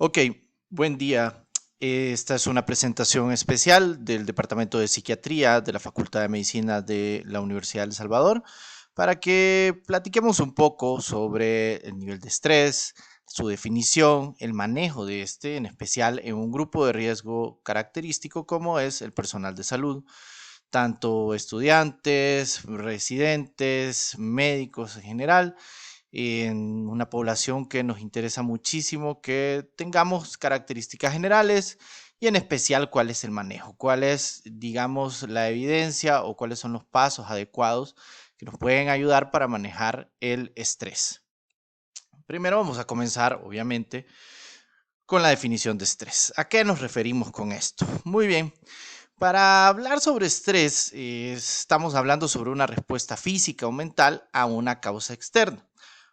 Ok, buen día. Esta es una presentación especial del Departamento de Psiquiatría de la Facultad de Medicina de la Universidad de El Salvador para que platiquemos un poco sobre el nivel de estrés, su definición, el manejo de este, en especial en un grupo de riesgo característico como es el personal de salud, tanto estudiantes, residentes, médicos en general en una población que nos interesa muchísimo que tengamos características generales y en especial cuál es el manejo, cuál es, digamos, la evidencia o cuáles son los pasos adecuados que nos pueden ayudar para manejar el estrés. Primero vamos a comenzar, obviamente, con la definición de estrés. ¿A qué nos referimos con esto? Muy bien. Para hablar sobre estrés, estamos hablando sobre una respuesta física o mental a una causa externa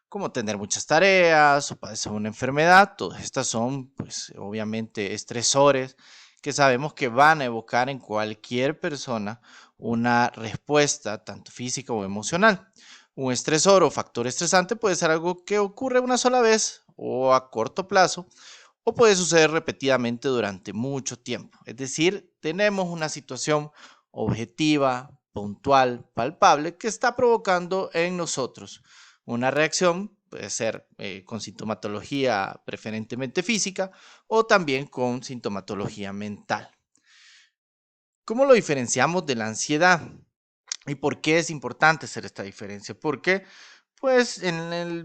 como tener muchas tareas o padecer una enfermedad. Todas estas son, pues, obviamente estresores que sabemos que van a evocar en cualquier persona una respuesta, tanto física o emocional. Un estresor o factor estresante puede ser algo que ocurre una sola vez o a corto plazo, o puede suceder repetidamente durante mucho tiempo. Es decir, tenemos una situación objetiva, puntual, palpable, que está provocando en nosotros una reacción, puede ser con sintomatología preferentemente física o también con sintomatología mental. ¿Cómo lo diferenciamos de la ansiedad? ¿Y por qué es importante hacer esta diferencia? Porque, pues,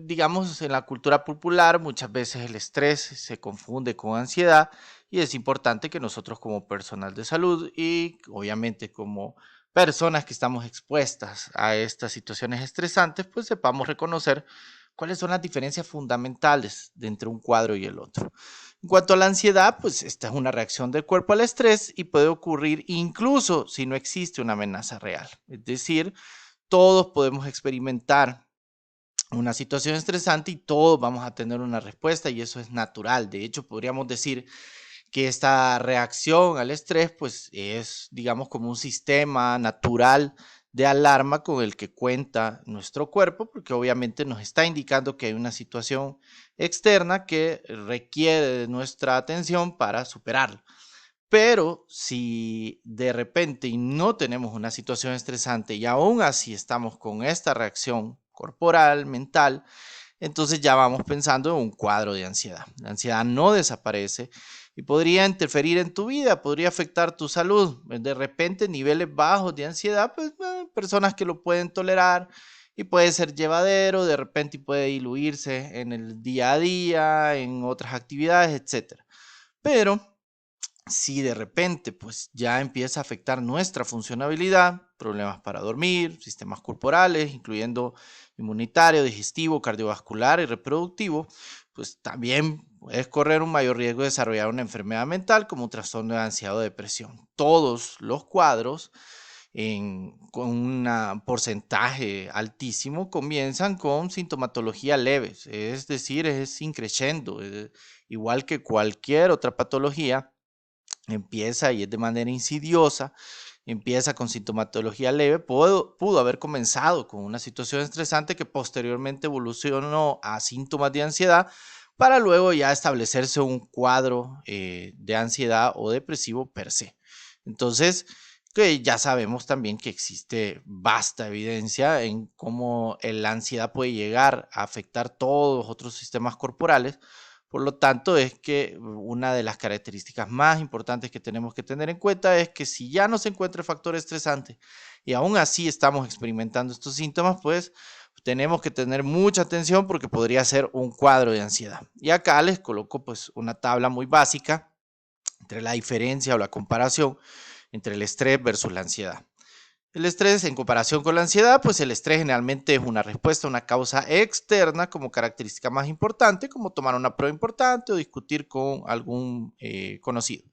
digamos, en la cultura popular muchas veces el estrés se confunde con ansiedad y es importante que nosotros como personal de salud y obviamente como personas que estamos expuestas a estas situaciones estresantes, pues sepamos reconocer cuáles son las diferencias fundamentales de entre un cuadro y el otro. En cuanto a la ansiedad, pues esta es una reacción del cuerpo al estrés y puede ocurrir incluso si no existe una amenaza real. Es decir, todos podemos experimentar una situación estresante y todos vamos a tener una respuesta y eso es natural. De hecho, podríamos decir que esta reacción al estrés, pues es, digamos, como un sistema natural de alarma con el que cuenta nuestro cuerpo, porque obviamente nos está indicando que hay una situación externa que requiere de nuestra atención para superarla. Pero si de repente y no tenemos una situación estresante y aún así estamos con esta reacción corporal, mental, entonces ya vamos pensando en un cuadro de ansiedad. La ansiedad no desaparece y podría interferir en tu vida, podría afectar tu salud. De repente, niveles bajos de ansiedad, pues personas que lo pueden tolerar y puede ser llevadero, de repente puede diluirse en el día a día, en otras actividades, etcétera. Pero si de repente pues ya empieza a afectar nuestra funcionabilidad, problemas para dormir, sistemas corporales, incluyendo inmunitario, digestivo, cardiovascular y reproductivo, pues también puedes correr un mayor riesgo de desarrollar una enfermedad mental como un trastorno de ansiedad o depresión. Todos los cuadros con un porcentaje altísimo comienzan con sintomatología leves, es decir, es increciendo, igual que cualquier otra patología empieza y es de manera insidiosa, empieza con sintomatología leve, pudo haber comenzado con una situación estresante que posteriormente evolucionó a síntomas de ansiedad para luego ya establecerse un cuadro de ansiedad o depresivo per se. Entonces, que ya sabemos también que existe vasta evidencia en cómo la ansiedad puede llegar a afectar todos los otros sistemas corporales. Por lo tanto, es que una de las características más importantes que tenemos que tener en cuenta es que si ya no se encuentra el factor estresante y aún así estamos experimentando estos síntomas, pues tenemos que tener mucha atención porque podría ser un cuadro de ansiedad. Y acá les coloco pues una tabla muy básica entre la diferencia o la comparación entre el estrés versus la ansiedad. El estrés en comparación con la ansiedad, pues el estrés generalmente es una respuesta a una causa externa como característica más importante, como tomar una prueba importante o discutir con algún conocido.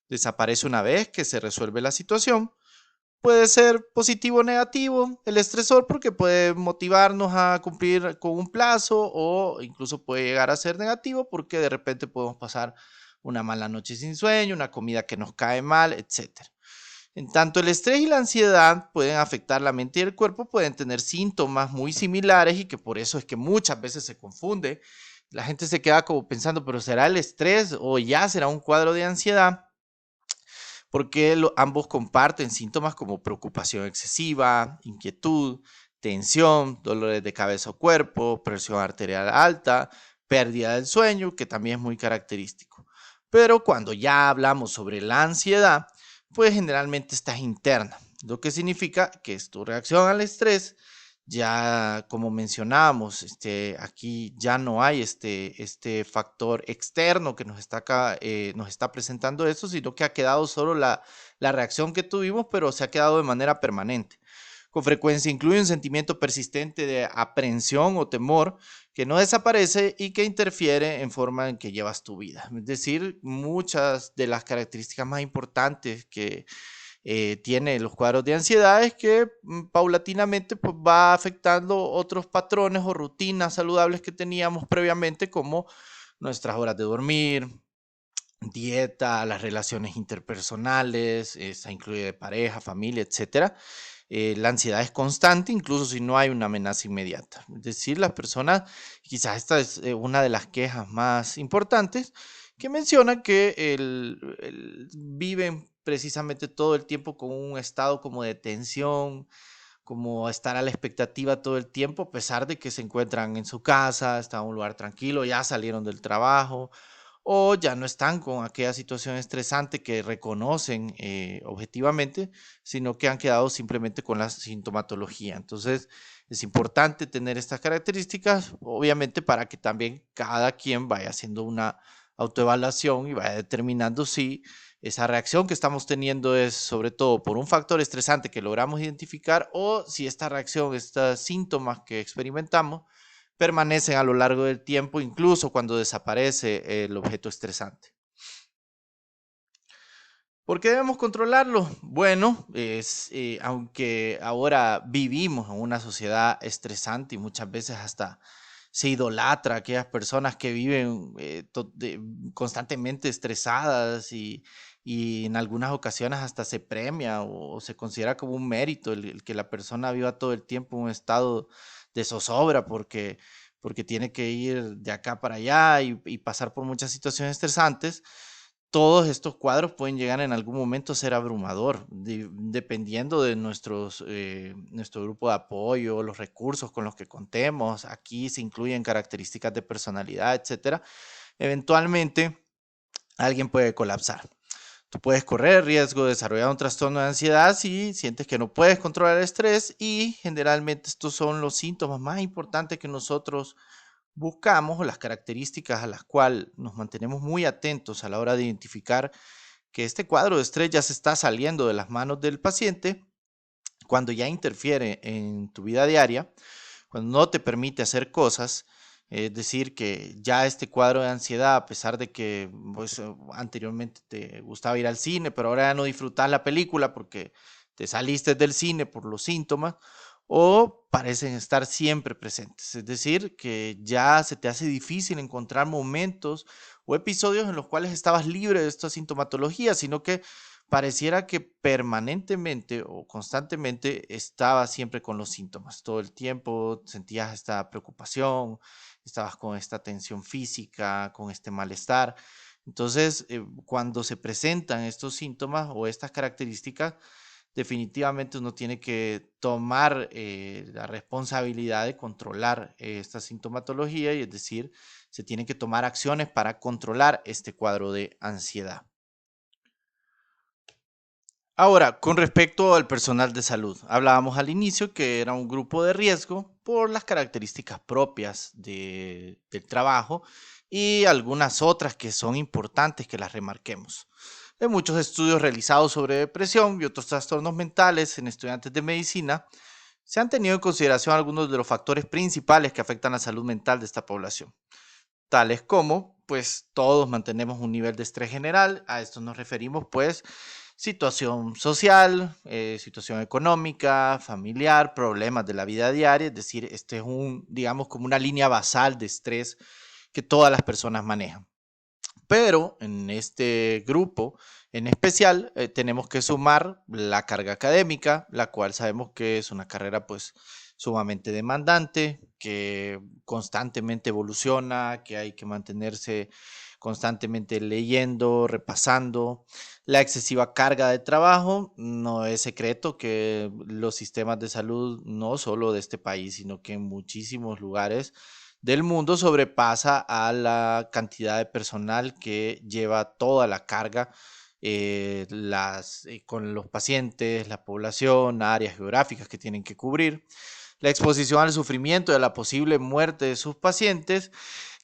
Desaparece una vez que se resuelve la situación. Puede ser positivo o negativo el estresor porque puede motivarnos a cumplir con un plazo o incluso puede llegar a ser negativo porque de repente podemos pasar una mala noche sin sueño, una comida que nos cae mal, etcétera. En tanto el estrés y la ansiedad pueden afectar la mente y el cuerpo, pueden tener síntomas muy similares y que por eso es que muchas veces se confunde, la gente se queda como pensando, pero ¿será el estrés o ya será un cuadro de ansiedad? Porque ambos comparten síntomas como preocupación excesiva, inquietud, tensión, dolores de cabeza o cuerpo, presión arterial alta, pérdida del sueño, que también es muy característico. Pero cuando ya hablamos sobre la ansiedad, pues generalmente esta es interna, lo que significa que es tu reacción al estrés. Ya como mencionábamos, aquí ya no hay este factor externo que nos está presentando eso, sino que ha quedado solo la reacción que tuvimos, pero se ha quedado de manera permanente. Con frecuencia incluye un sentimiento persistente de aprehensión o temor que no desaparece y que interfiere en forma en que llevas tu vida. Es decir, muchas de las características más importantes que tiene los cuadros de ansiedad es que paulatinamente pues, va afectando otros patrones o rutinas saludables que teníamos previamente, como nuestras horas de dormir, dieta, las relaciones interpersonales, esa incluye de pareja, familia, etcétera. La ansiedad es constante, incluso si no hay una amenaza inmediata. Es decir, las personas, quizás esta es una de las quejas más importantes, que menciona que viven precisamente todo el tiempo con un estado como de tensión, como estar a la expectativa todo el tiempo, a pesar de que se encuentran en su casa, están en un lugar tranquilo, ya salieron del trabajo o ya no están con aquella situación estresante que reconocen objetivamente, sino que han quedado simplemente con la sintomatología. Entonces, es importante tener estas características, obviamente, para que también cada quien vaya haciendo una autoevaluación y vaya determinando si esa reacción que estamos teniendo es sobre todo por un factor estresante que logramos identificar o si esta reacción, estos síntomas que experimentamos, permanecen a lo largo del tiempo, incluso cuando desaparece el objeto estresante. ¿Por qué debemos controlarlo? Bueno, aunque ahora vivimos en una sociedad estresante y muchas veces hasta se idolatra a aquellas personas que viven constantemente estresadas y en algunas ocasiones hasta se premia o se considera como un mérito el que la persona viva todo el tiempo en un estado de zozobra porque tiene que ir de acá para allá y pasar por muchas situaciones estresantes. Todos estos cuadros pueden llegar en algún momento a ser abrumador, dependiendo de nuestro grupo de apoyo, los recursos con los que contemos. Aquí se incluyen características de personalidad, etcétera. Eventualmente, alguien puede colapsar. Tú puedes correr el riesgo de desarrollar un trastorno de ansiedad si sientes que no puedes controlar el estrés, y generalmente estos son los síntomas más importantes que nosotros buscamos, o las características a las cuales nos mantenemos muy atentos a la hora de identificar que este cuadro de estrés ya se está saliendo de las manos del paciente, cuando ya interfiere en tu vida diaria, cuando no te permite hacer cosas. Es decir, que ya este cuadro de ansiedad, a pesar de que pues, anteriormente te gustaba ir al cine, pero ahora ya no disfrutas la película porque te saliste del cine por los síntomas, o parecen estar siempre presentes. Es decir, que ya se te hace difícil encontrar momentos o episodios en los cuales estabas libre de esta sintomatología, sino que pareciera que permanentemente o constantemente estabas siempre con los síntomas. Todo el tiempo sentías esta preocupación, estabas con esta tensión física, con este malestar. Entonces, cuando se presentan estos síntomas o estas características, definitivamente uno tiene que tomar la responsabilidad de controlar esta sintomatología, y es decir, se tienen que tomar acciones para controlar este cuadro de ansiedad. Ahora, con respecto al personal de salud, hablábamos al inicio que era un grupo de riesgo por las características propias del trabajo y algunas otras que son importantes que las remarquemos. En muchos estudios realizados sobre depresión y otros trastornos mentales en estudiantes de medicina, se han tenido en consideración algunos de los factores principales que afectan la salud mental de esta población, tales como, pues todos mantenemos un nivel de estrés general. A esto nos referimos, pues, situación social, situación económica, familiar, problemas de la vida diaria. Es decir, este es digamos, como una línea basal de estrés que todas las personas manejan. Pero en este grupo en especial tenemos que sumar la carga académica, la cual sabemos que es una carrera pues sumamente demandante, que constantemente evoluciona, que hay que mantenerse constantemente leyendo, repasando. La excesiva carga de trabajo, no es secreto que los sistemas de salud, no solo de este país, sino que en muchísimos lugares del mundo sobrepasa a la cantidad de personal que lleva toda la carga con los pacientes, la población, áreas geográficas que tienen que cubrir, la exposición al sufrimiento y a la posible muerte de sus pacientes,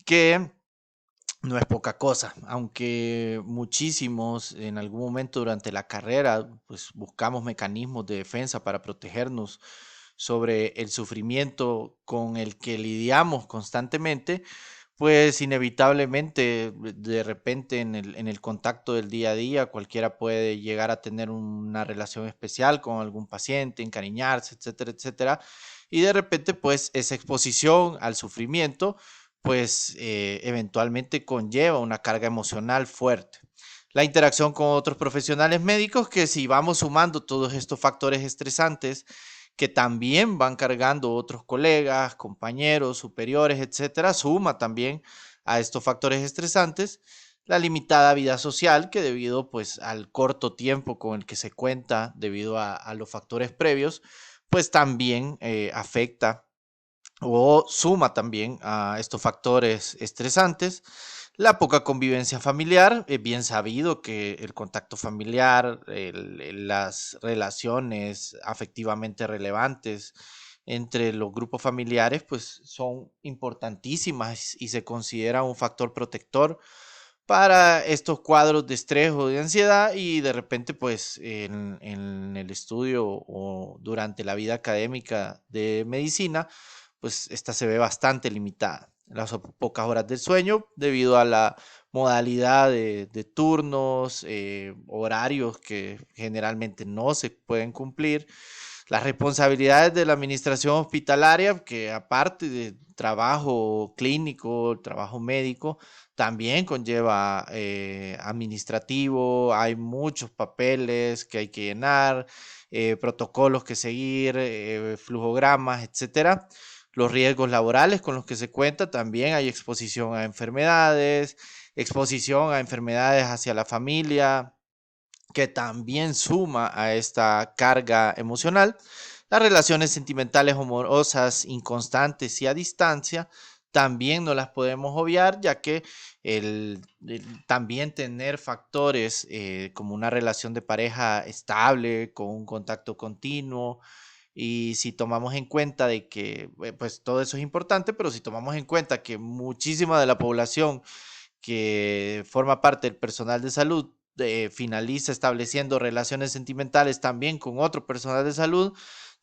que no es poca cosa, aunque muchísimos en algún momento durante la carrera pues buscamos mecanismos de defensa para protegernos sobre el sufrimiento con el que lidiamos constantemente, pues inevitablemente de repente en el contacto del día a día cualquiera puede llegar a tener una relación especial con algún paciente, encariñarse, etcétera, etcétera, y de repente pues esa exposición al sufrimiento pues eventualmente conlleva una carga emocional fuerte. La interacción con otros profesionales médicos, que si vamos sumando todos estos factores estresantes que también van cargando otros colegas, compañeros, superiores, etcétera, suma también a estos factores estresantes la limitada vida social que debido pues al corto tiempo con el que se cuenta debido a los factores previos, pues también afecta o suma también a estos factores estresantes. La poca convivencia familiar, es bien sabido que el contacto familiar, las relaciones afectivamente relevantes entre los grupos familiares, pues son importantísimas y se considera un factor protector para estos cuadros de estrés o de ansiedad y de repente pues en el estudio o durante la vida académica de medicina pues esta se ve bastante limitada. Las pocas horas del sueño debido a la modalidad de turnos, horarios que generalmente no se pueden cumplir, las responsabilidades de la administración hospitalaria, que aparte de trabajo clínico, trabajo médico, también conlleva administrativo, hay muchos papeles que hay que llenar, protocolos que seguir, flujogramas, etcétera. Los riesgos laborales con los que se cuenta, también hay exposición a enfermedades hacia la familia, que también suma a esta carga emocional. Las relaciones sentimentales amorosas inconstantes y a distancia también no las podemos obviar, ya que también tener factores como una relación de pareja estable, con un contacto continuo, y si tomamos en cuenta de que, pues todo eso es importante, pero si tomamos en cuenta que muchísima de la población que forma parte del personal de salud finaliza estableciendo relaciones sentimentales también con otro personal de salud,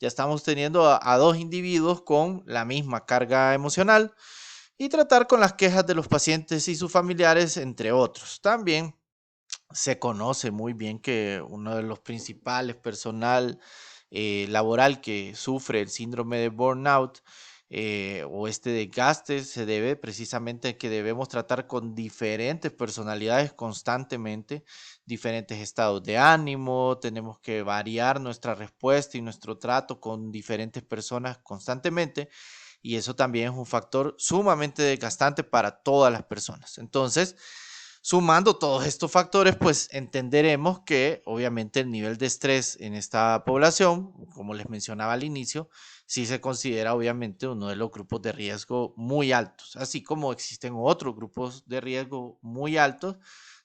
ya estamos teniendo a dos individuos con la misma carga emocional y tratar con las quejas de los pacientes y sus familiares, entre otros. También se conoce muy bien que uno de los principales personal laboral que sufre el síndrome de burnout o este desgaste se debe precisamente a que debemos tratar con diferentes personalidades constantemente, diferentes estados de ánimo, tenemos que variar nuestra respuesta y nuestro trato con diferentes personas constantemente y eso también es un factor sumamente desgastante para todas las personas. Entonces, sumando todos estos factores, pues entenderemos que obviamente el nivel de estrés en esta población, como les mencionaba al inicio, sí se considera obviamente uno de los grupos de riesgo muy altos, así como existen otros grupos de riesgo muy altos,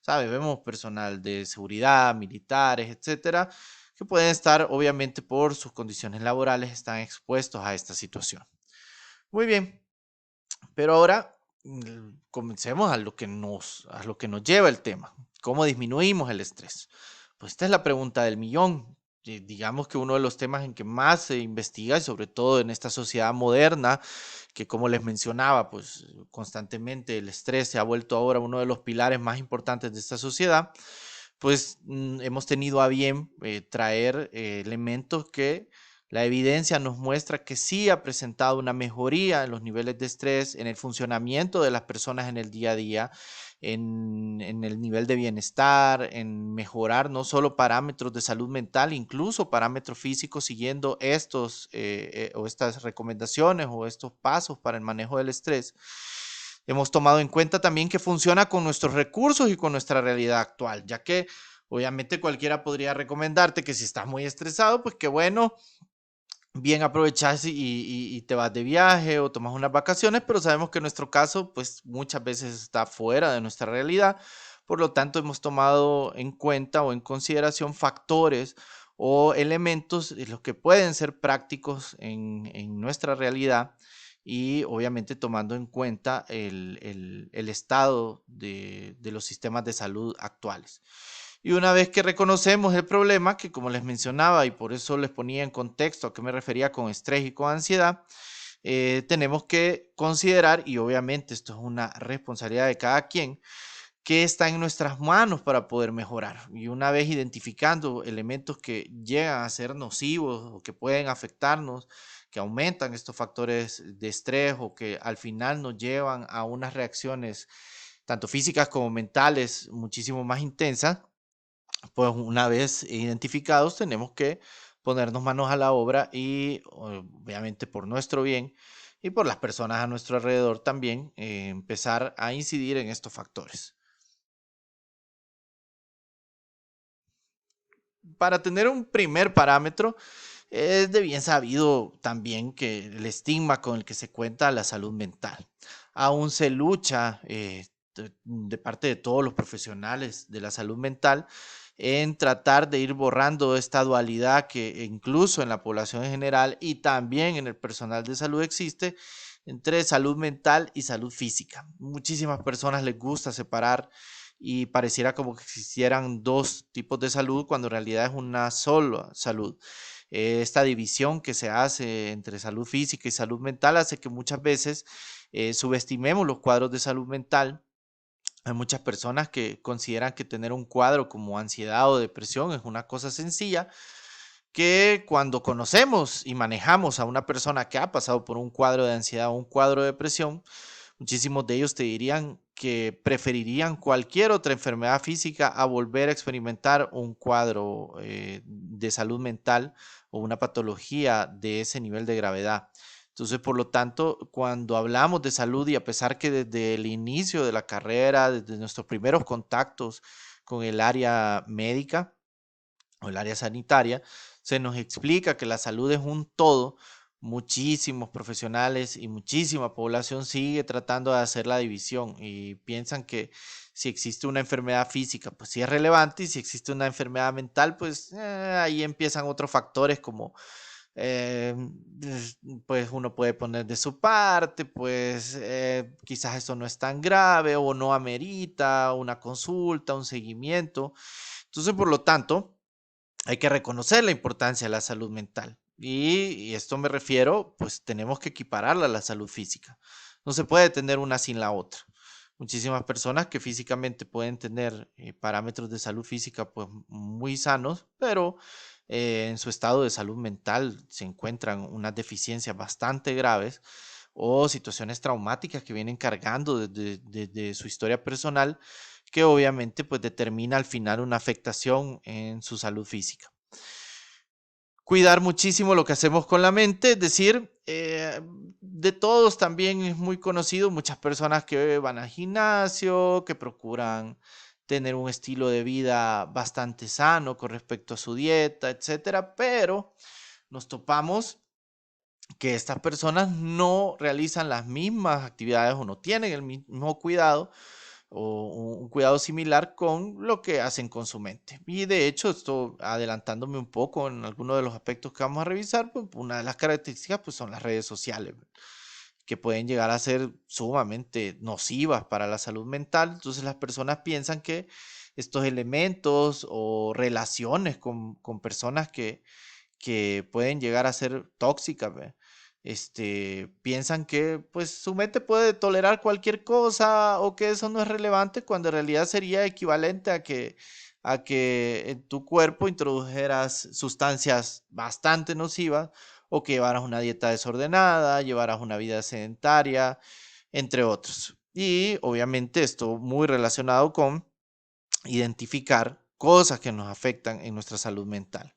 ¿sabe? Vemos personal de seguridad, militares, etcétera, que pueden estar obviamente por sus condiciones laborales, están expuestos a esta situación. Muy bien, pero ahora comencemos a lo que nos lleva el tema. ¿Cómo disminuimos el estrés? Pues esta es la pregunta del millón. Digamos que uno de los temas en que más se investiga, y sobre todo en esta sociedad moderna, que como les mencionaba, pues constantemente el estrés se ha vuelto ahora uno de los pilares más importantes de esta sociedad, pues hemos tenido a bien traer elementos que la evidencia nos muestra que sí ha presentado una mejoría en los niveles de estrés, en el funcionamiento de las personas en el día a día, en el nivel de bienestar, en mejorar no solo parámetros de salud mental, incluso parámetros físicos, siguiendo o estas recomendaciones o estos pasos para el manejo del estrés. Hemos tomado en cuenta también que funciona con nuestros recursos y con nuestra realidad actual, ya que obviamente cualquiera podría recomendarte que si estás muy estresado, pues que bueno, bien aprovechas y te vas de viaje o tomas unas vacaciones, pero sabemos que en nuestro caso, pues muchas veces está fuera de nuestra realidad. Por lo tanto, hemos tomado en cuenta o en consideración factores o elementos los que pueden ser prácticos en nuestra realidad y obviamente tomando en cuenta el estado de los sistemas de salud actuales. Y una vez que reconocemos el problema, que como les mencionaba y por eso les ponía en contexto a qué me refería con estrés y con ansiedad, tenemos que considerar, y obviamente esto es una responsabilidad de cada quien, qué está en nuestras manos para poder mejorar. Y una vez identificando elementos que llegan a ser nocivos o que pueden afectarnos, que aumentan estos factores de estrés o que al final nos llevan a unas reacciones tanto físicas como mentales muchísimo más intensas, pues una vez identificados tenemos que ponernos manos a la obra y obviamente por nuestro bien y por las personas a nuestro alrededor también empezar a incidir en estos factores. Para tener un primer parámetro, es de bien sabido también que el estigma con el que se cuenta la salud mental. Aún se lucha de parte de todos los profesionales de la salud mental en tratar de ir borrando esta dualidad que incluso en la población en general y también en el personal de salud existe entre salud mental y salud física. Muchísimas personas les gusta separar y pareciera como que existieran dos tipos de salud cuando en realidad es una sola salud. Esta división que se hace entre salud física y salud mental hace que muchas veces subestimemos los cuadros de salud mental. Hay muchas personas que consideran que tener un cuadro como ansiedad o depresión es una cosa sencilla, que cuando conocemos y manejamos a una persona que ha pasado por un cuadro de ansiedad o un cuadro de depresión, muchísimos de ellos te dirían que preferirían cualquier otra enfermedad física a volver a experimentar un cuadro de salud mental o una patología de ese nivel de gravedad. Entonces, por lo tanto, cuando hablamos de salud y a pesar que desde el inicio de la carrera, desde nuestros primeros contactos con el área médica, o el área sanitaria, se nos explica que la salud es un todo. Muchísimos profesionales y muchísima población sigue tratando de hacer la división y piensan que si existe una enfermedad física, pues sí es relevante y si existe una enfermedad mental, pues ahí empiezan otros factores como eh, pues uno puede poner de su parte, pues quizás eso no es tan grave o no amerita una consulta, un seguimiento. Entonces, por lo tanto, hay que reconocer la importancia de la salud mental. Y esto me refiero, pues tenemos que equipararla a la salud física. No se puede tener una sin la otra. Muchísimas personas que físicamente pueden tener parámetros de salud física pues muy sanos, pero en su estado de salud mental se encuentran unas deficiencias bastante graves o situaciones traumáticas que vienen cargando desde su historia personal que obviamente pues determina al final una afectación en su salud física. Cuidar muchísimo lo que hacemos con la mente, es decir, de todos también es muy conocido, muchas personas que van al gimnasio, que procuran tener un estilo de vida bastante sano con respecto a su dieta, etcétera, pero nos topamos que estas personas no realizan las mismas actividades o no tienen el mismo cuidado o un cuidado similar con lo que hacen con su mente. Y de hecho, esto adelantándome un poco en algunos de los aspectos que vamos a revisar, pues una de las características pues, son las redes sociales, ¿verdad? Que pueden llegar a ser sumamente nocivas para la salud mental. Entonces las personas piensan que estos elementos o relaciones con personas que pueden llegar a ser tóxicas, ¿ve? Piensan que pues su mente puede tolerar cualquier cosa o que eso no es relevante cuando en realidad sería equivalente a que en tu cuerpo introdujeras sustancias bastante nocivas o que llevaras una dieta desordenada, llevaras una vida sedentaria, entre otros. Y obviamente esto muy relacionado con identificar cosas que nos afectan en nuestra salud mental.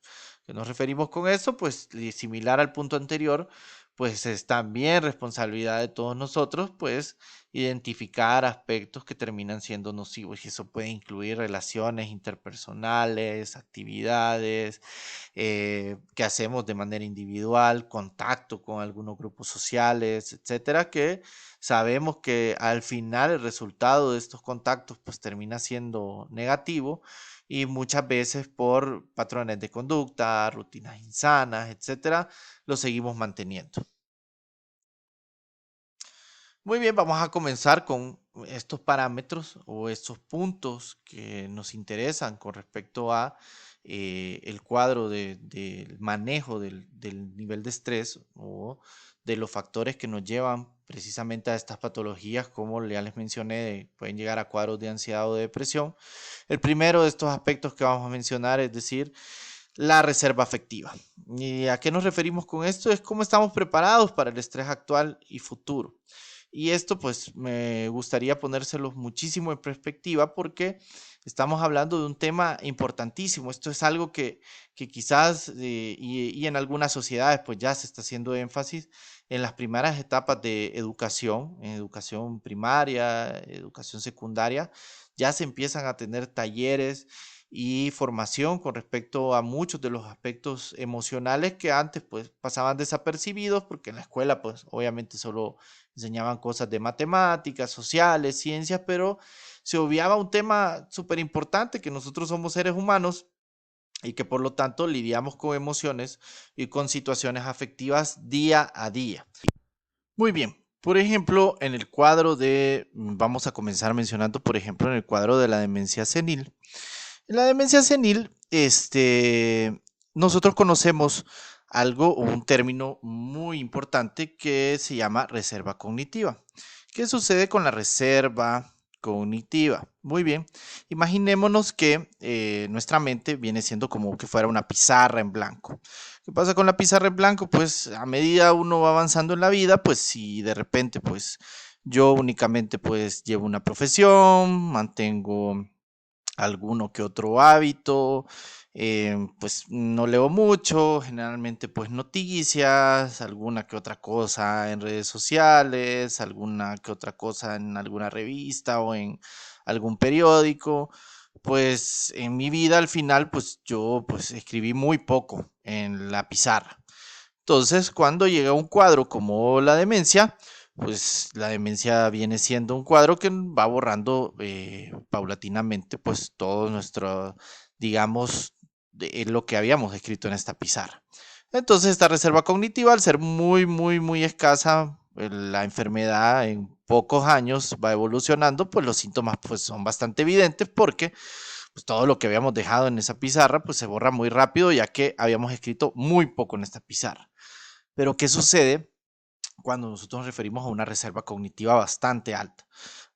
¿Qué nos referimos con eso? Pues similar al punto anterior, pues es también responsabilidad de todos nosotros, pues identificar aspectos que terminan siendo nocivos y eso puede incluir relaciones interpersonales, actividades que hacemos de manera individual, contacto con algunos grupos sociales, etcétera, que sabemos que al final el resultado de estos contactos pues termina siendo negativo y muchas veces por patrones de conducta, rutinas insanas, etcétera, lo seguimos manteniendo. Muy bien, vamos a comenzar con estos parámetros o estos puntos que nos interesan con respecto a el cuadro del manejo del nivel de estrés o de los factores que nos llevan precisamente a estas patologías, como ya les mencioné, pueden llegar a cuadros de ansiedad o de depresión. El primero de estos aspectos que vamos a mencionar es decir, la reserva afectiva. ¿Y a qué nos referimos con esto? Es cómo estamos preparados para el estrés actual y futuro. Y esto pues me gustaría ponérselos muchísimo en perspectiva porque estamos hablando de un tema importantísimo. Esto es algo que quizás y en algunas sociedades pues ya se está haciendo énfasis en las primeras etapas de educación, en educación primaria, educación secundaria, ya se empiezan a tener talleres y formación con respecto a muchos de los aspectos emocionales que antes pues pasaban desapercibidos porque en la escuela pues obviamente solo enseñaban cosas de matemáticas, sociales, ciencias, pero se obviaba un tema súper importante, que nosotros somos seres humanos y que por lo tanto lidiamos con emociones y con situaciones afectivas día a día. Muy bien. Por ejemplo, en el cuadro de, vamos a comenzar mencionando, por ejemplo, en el cuadro de la demencia senil. En la demencia senil, nosotros conocemos algo o un término muy importante que se llama reserva cognitiva. ¿Qué sucede con la reserva cognitiva? Muy bien, imaginémonos que nuestra mente viene siendo como que fuera una pizarra en blanco. ¿Qué pasa con la pizarra en blanco? Pues a medida uno va avanzando en la vida, pues si de repente pues yo únicamente pues llevo una profesión, mantengo alguno que otro hábito, pues no leo mucho, generalmente pues noticias, alguna que otra cosa en redes sociales, alguna que otra cosa en alguna revista o en algún periódico. Pues en mi vida al final pues yo pues escribí muy poco en la pizarra. Entonces, cuando llega un cuadro como la demencia, pues la demencia viene siendo un cuadro que va borrando paulatinamente, pues todo nuestro, digamos, lo que habíamos escrito en esta pizarra. Entonces, esta reserva cognitiva, al ser muy, muy, muy escasa, la enfermedad en pocos años va evolucionando, pues los síntomas pues son bastante evidentes porque pues todo lo que habíamos dejado en esa pizarra pues se borra muy rápido ya que habíamos escrito muy poco en esta pizarra. Pero ¿qué sucede cuando nosotros nos referimos a una reserva cognitiva bastante alta?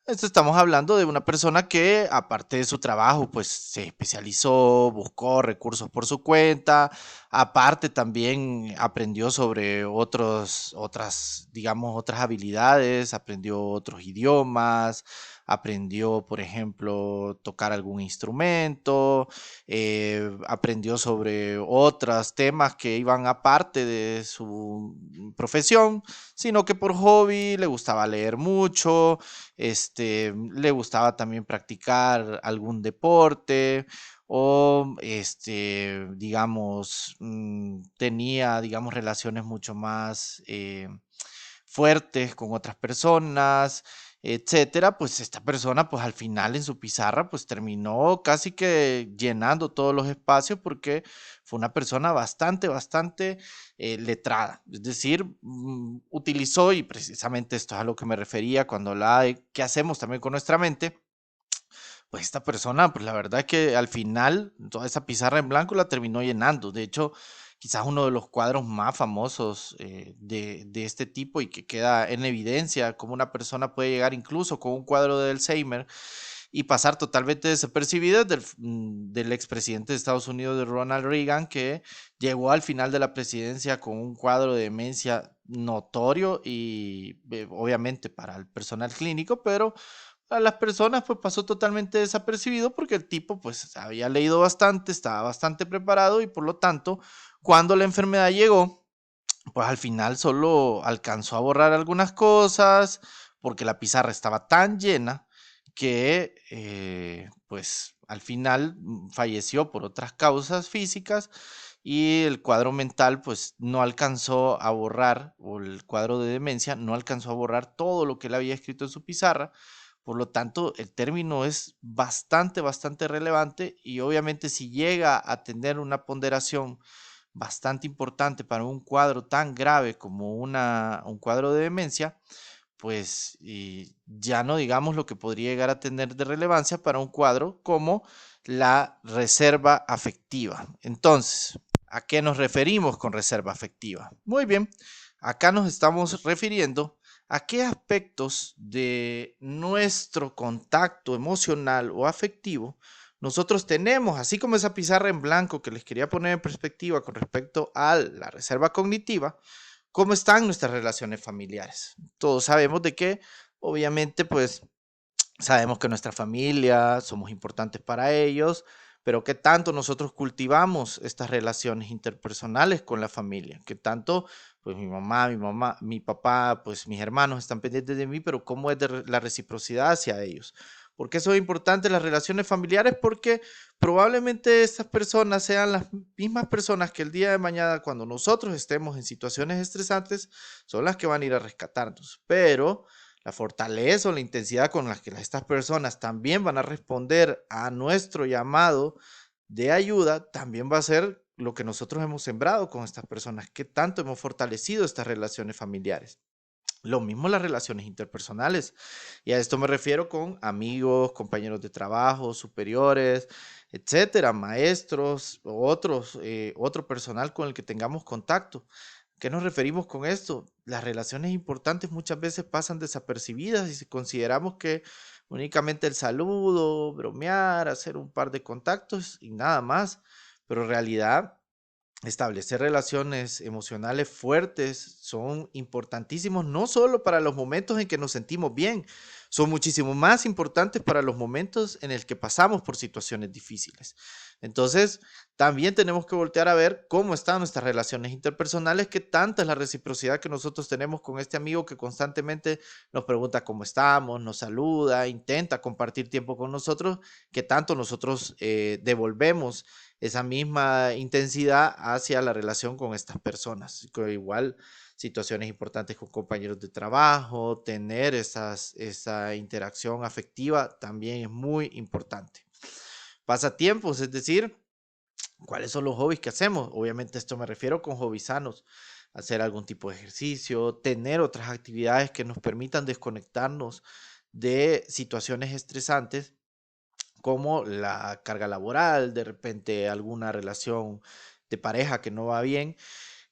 Esto estamos hablando de una persona que, aparte de su trabajo, pues se especializó, buscó recursos por su cuenta, aparte también aprendió sobre digamos, otras habilidades, aprendió otros idiomas, aprendió, por ejemplo, tocar algún instrumento, aprendió sobre otros temas que iban aparte de su profesión, sino que por hobby le gustaba leer mucho, le gustaba también practicar algún deporte o, digamos, tenía, digamos, relaciones mucho más fuertes con otras personas, etcétera, pues esta persona, pues al final en su pizarra, pues terminó casi que llenando todos los espacios porque fue una persona bastante, bastante letrada. Es decir, utilizó, y precisamente esto es a lo que me refería cuando hablaba de qué hacemos también con nuestra mente, pues esta persona, pues la verdad es que al final toda esa pizarra en blanco la terminó llenando. De hecho, quizás uno de los cuadros más famosos de este tipo y que queda en evidencia cómo una persona puede llegar incluso con un cuadro de Alzheimer y pasar totalmente desapercibidas del expresidente de Estados Unidos, de Ronald Reagan, que llegó al final de la presidencia con un cuadro de demencia notorio y obviamente para el personal clínico, pero a las personas pues pasó totalmente desapercibido porque el tipo pues había leído bastante, estaba bastante preparado y por lo tanto cuando la enfermedad llegó pues al final solo alcanzó a borrar algunas cosas porque la pizarra estaba tan llena que pues al final falleció por otras causas físicas y el cuadro mental pues no alcanzó a borrar, o el cuadro de demencia no alcanzó a borrar todo lo que él había escrito en su pizarra. Por lo tanto, el término es bastante, bastante relevante y obviamente si llega a tener una ponderación bastante importante para un cuadro tan grave como un cuadro de demencia, pues y ya no digamos lo que podría llegar a tener de relevancia para un cuadro como la reserva afectiva. Entonces, ¿a qué nos referimos con reserva afectiva? Muy bien, acá nos estamos refiriendo a qué aspectos de nuestro contacto emocional o afectivo nosotros tenemos, así como esa pizarra en blanco que les quería poner en perspectiva con respecto a la reserva cognitiva, cómo están nuestras relaciones familiares. Todos sabemos de que, obviamente, pues sabemos que nuestra familia, somos importantes para ellos, pero qué tanto nosotros cultivamos estas relaciones interpersonales con la familia, qué tanto, pues mi papá, pues mis hermanos están pendientes de mí, pero cómo es la reciprocidad hacia ellos. ¿Por qué son importantes las relaciones familiares? Porque probablemente estas personas sean las mismas personas que el día de mañana, cuando nosotros estemos en situaciones estresantes, son las que van a ir a rescatarnos. Pero la fortaleza o la intensidad con la que estas personas también van a responder a nuestro llamado de ayuda, también va a ser lo que nosotros hemos sembrado con estas personas, que tanto hemos fortalecido estas relaciones familiares. Lo mismo las relaciones interpersonales. Y a esto me refiero con amigos, compañeros de trabajo, superiores, etcétera, maestros, otro personal con el que tengamos contacto. ¿Qué nos referimos con esto? Las relaciones importantes muchas veces pasan desapercibidas y si consideramos que únicamente el saludo, bromear, hacer un par de contactos y nada más, pero en realidad establecer relaciones emocionales fuertes son importantísimos no solo para los momentos en que nos sentimos bien, son muchísimo más importantes para los momentos en el que pasamos por situaciones difíciles. Entonces, también tenemos que voltear a ver cómo están nuestras relaciones interpersonales, qué tanta es la reciprocidad que nosotros tenemos con este amigo que constantemente nos pregunta cómo estamos, nos saluda, intenta compartir tiempo con nosotros, qué tanto nosotros devolvemos esa misma intensidad hacia la relación con estas personas. Igual situaciones importantes con compañeros de trabajo, tener esa interacción afectiva también es muy importante. Pasatiempos, es decir, ¿cuáles son los hobbies que hacemos? Obviamente esto me refiero con hobbies sanos, hacer algún tipo de ejercicio, tener otras actividades que nos permitan desconectarnos de situaciones estresantes como la carga laboral, de repente alguna relación de pareja que no va bien,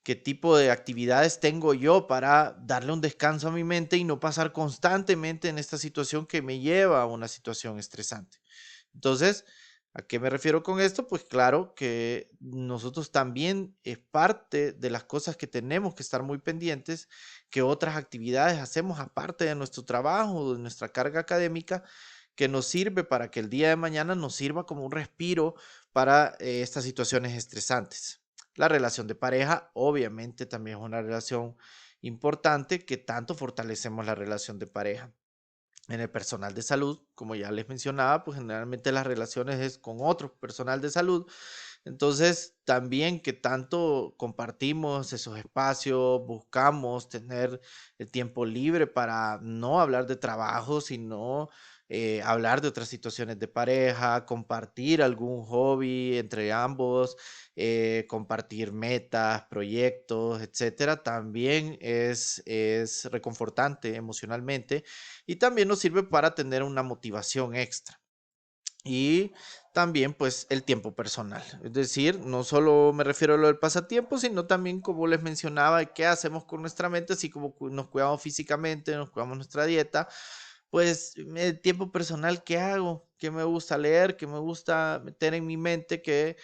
qué tipo de actividades tengo yo para darle un descanso a mi mente y no pasar constantemente en esta situación que me lleva a una situación estresante. Entonces, ¿a qué me refiero con esto? Pues claro que nosotros también es parte de las cosas que tenemos que estar muy pendientes, que otras actividades hacemos aparte de nuestro trabajo, de nuestra carga académica, que nos sirve para que el día de mañana nos sirva como un respiro para estas situaciones estresantes. La relación de pareja obviamente también es una relación importante que tanto fortalecemos la relación de pareja. En el personal de salud, como ya les mencionaba, pues generalmente las relaciones es con otro personal de salud. Entonces, también que tanto compartimos esos espacios, buscamos tener el tiempo libre para no hablar de trabajo, sino hablar de otras situaciones de pareja, compartir algún hobby entre ambos, compartir metas, proyectos, etcétera, también es reconfortante emocionalmente y también nos sirve para tener una motivación extra. Y también pues el tiempo personal. Es decir, no solo me refiero a lo del pasatiempo, sino también como les mencionaba, qué hacemos con nuestra mente, así como nos cuidamos físicamente, nos cuidamos nuestra dieta, Pues, el tiempo personal, ¿qué hago? ¿Qué me gusta leer? ¿Qué me gusta meter en mi mente? ¿Qué,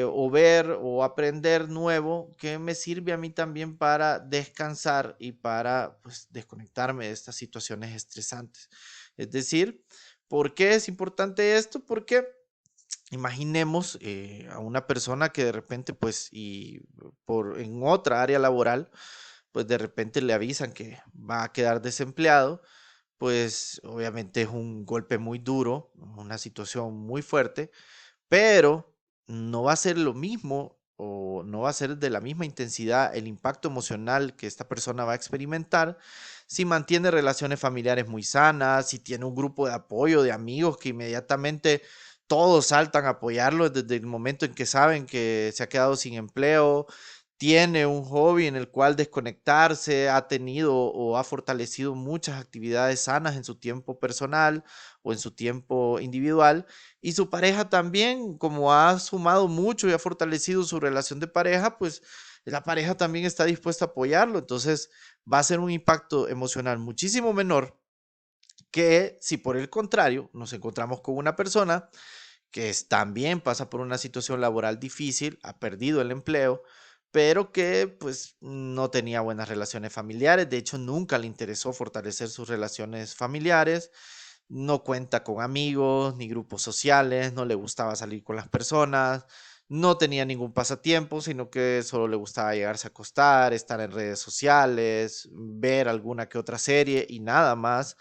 o ver o aprender nuevo? ¿Qué me sirve a mí también para descansar y para, pues, desconectarme de estas situaciones estresantes? Es decir, ¿por qué es importante esto? Porque imaginemos, a una persona que de repente, pues, y por en otra área laboral, pues, de repente le avisan que va a quedar desempleado, pues obviamente es un golpe muy duro, una situación muy fuerte, pero no va a ser lo mismo o no va a ser de la misma intensidad el impacto emocional que esta persona va a experimentar si mantiene relaciones familiares muy sanas, si tiene un grupo de apoyo de amigos que inmediatamente todos saltan a apoyarlo desde el momento en que saben que se ha quedado sin empleo, tiene un hobby en el cual desconectarse, ha tenido o ha fortalecido muchas actividades sanas en su tiempo personal o en su tiempo individual. Y su pareja también, como ha sumado mucho y ha fortalecido su relación de pareja, pues la pareja también está dispuesta a apoyarlo. Entonces va a ser un impacto emocional muchísimo menor que si por el contrario nos encontramos con una persona que también pasa por una situación laboral difícil, ha perdido el empleo, pero que pues no tenía buenas relaciones familiares, de hecho nunca le interesó fortalecer sus relaciones familiares, no cuenta con amigos ni grupos sociales, no le gustaba salir con las personas, no tenía ningún pasatiempo, sino que solo le gustaba llegarse a acostar, estar en redes sociales, ver alguna que otra serie y nada más.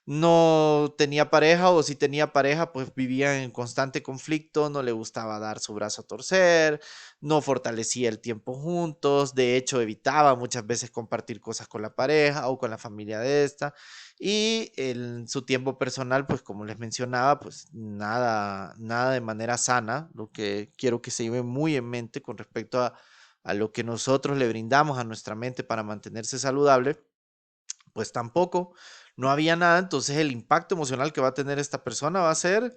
No tenía pareja o si tenía pareja, pues vivía en constante conflicto, no le gustaba dar su brazo a torcer, no fortalecía el tiempo juntos, de hecho evitaba muchas veces compartir cosas con la pareja o con la familia de esta. Y en su tiempo personal, pues como les mencionaba, pues nada, nada de manera sana, lo que quiero que se lleve muy en mente con respecto a lo que nosotros le brindamos a nuestra mente para mantenerse saludable, pues tampoco, no había nada, entonces el impacto emocional que va a tener esta persona va a ser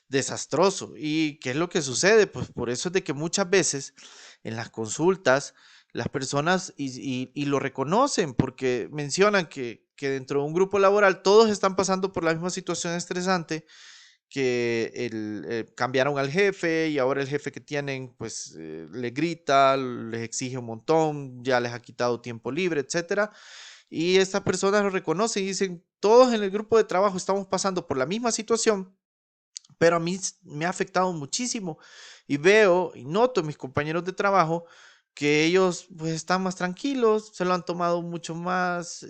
desastroso. ¿Y qué es lo que sucede? Pues por eso es de que muchas veces en las consultas las personas y lo reconocen porque mencionan que dentro de un grupo laboral todos están pasando por la misma situación estresante, que cambiaron al jefe y ahora el jefe que tienen pues le grita, les exige un montón, ya les ha quitado tiempo libre, etcétera. Y estas personas lo reconocen y dicen, todos en el grupo de trabajo estamos pasando por la misma situación, pero a mí me ha afectado muchísimo y veo y noto en mis compañeros de trabajo que ellos pues están más tranquilos, se lo han tomado mucho más,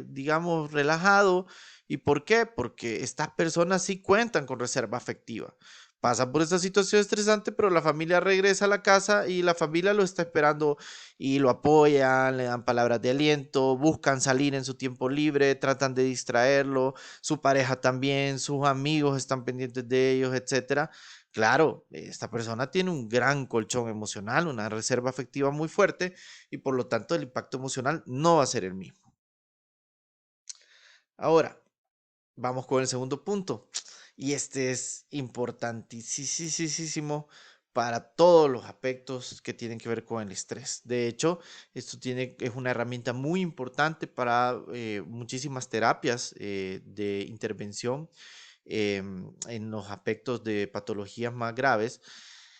digamos, relajado. ¿Y por qué? Porque estas personas sí cuentan con reserva afectiva. Pasan por esta situación estresante, pero la familia regresa a la casa y la familia lo está esperando y lo apoyan, le dan palabras de aliento, buscan salir en su tiempo libre, tratan de distraerlo, su pareja también, sus amigos están pendientes de ellos, etcétera. Claro, esta persona tiene un gran colchón emocional, una reserva afectiva muy fuerte y por lo tanto el impacto emocional no va a ser el mismo. Ahora, vamos con el segundo punto. Y este es importantísimo para todos los aspectos que tienen que ver con el estrés. De hecho, es una herramienta muy importante para muchísimas terapias de intervención en los aspectos de patologías más graves.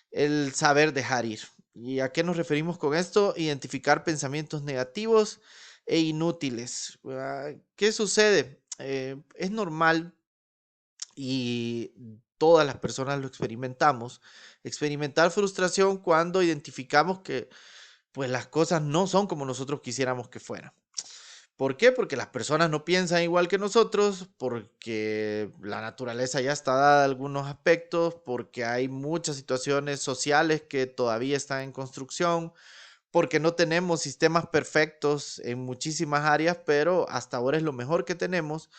El saber dejar ir. ¿Y a qué nos referimos con esto? Identificar pensamientos negativos e inútiles. ¿Qué sucede? Es normal y todas las personas lo experimentamos. Experimentar frustración cuando identificamos que pues las cosas no son como nosotros quisiéramos que fueran. ¿Por qué? Porque las personas no piensan igual que nosotros, porque la naturaleza ya está dada en algunos aspectos, porque hay muchas situaciones sociales que todavía están en construcción, porque no tenemos sistemas perfectos en muchísimas áreas, pero hasta ahora es lo mejor que tenemos.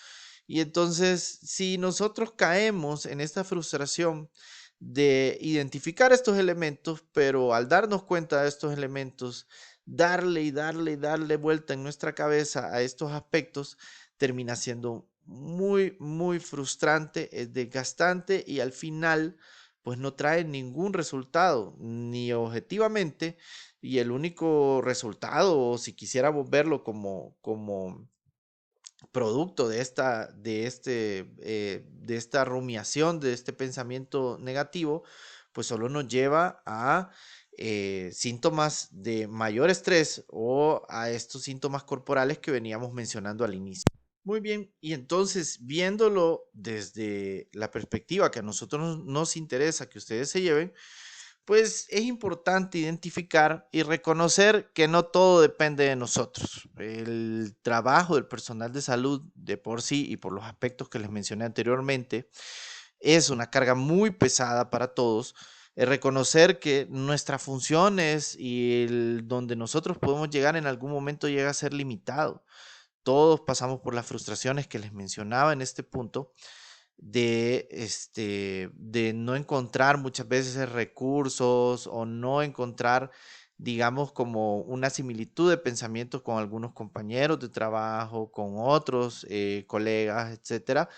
Y entonces, si nosotros caemos en esta frustración de identificar estos elementos, pero al darnos cuenta de estos elementos, darle y darle y darle vuelta en nuestra cabeza a estos aspectos, termina siendo muy, muy frustrante, es desgastante y al final, pues no trae ningún resultado, ni objetivamente, y el único resultado, o si quisiéramos verlo como producto de esta rumiación, de este pensamiento negativo, pues solo nos lleva a síntomas de mayor estrés o a estos síntomas corporales que veníamos mencionando al inicio. Muy bien, y entonces viéndolo desde la perspectiva que a nosotros nos interesa que ustedes se lleven, pues es importante identificar y reconocer que no todo depende de nosotros. El trabajo del personal de salud de por sí y por los aspectos que les mencioné anteriormente es una carga muy pesada para todos. Reconocer que nuestras funciones y donde nosotros podemos llegar en algún momento llega a ser limitado. Todos pasamos por las frustraciones que les mencionaba en este punto de no encontrar muchas veces recursos o no encontrar, digamos, como una similitud de pensamientos con algunos compañeros de trabajo, con otros colegas, etcétera.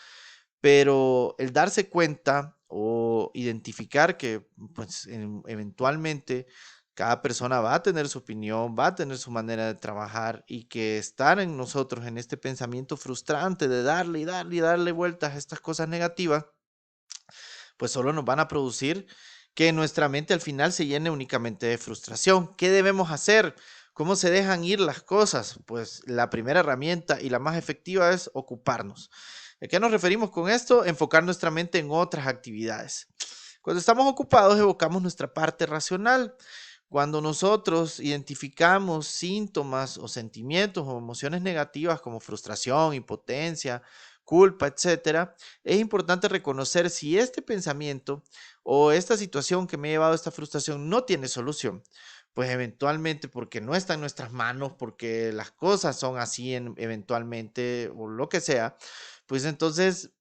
Pero el darse cuenta o identificar que, pues, eventualmente cada persona va a tener su opinión, va a tener su manera de trabajar y que estar en nosotros en este pensamiento frustrante de darle y darle y darle vueltas a estas cosas negativas, pues solo nos van a producir que nuestra mente al final se llene únicamente de frustración. ¿Qué debemos hacer? ¿Cómo se dejan ir las cosas? Pues la primera herramienta y la más efectiva es ocuparnos. ¿A qué nos referimos con esto? Enfocar nuestra mente en otras actividades. Cuando estamos ocupados, evocamos nuestra parte racional. Cuando nosotros identificamos síntomas o sentimientos o emociones negativas como frustración, impotencia, culpa, etcétera, es importante reconocer si este pensamiento o esta situación que me ha llevado a esta frustración no tiene solución. Pues eventualmente porque no está en nuestras manos, porque las cosas son así eventualmente o lo que sea, pues entonces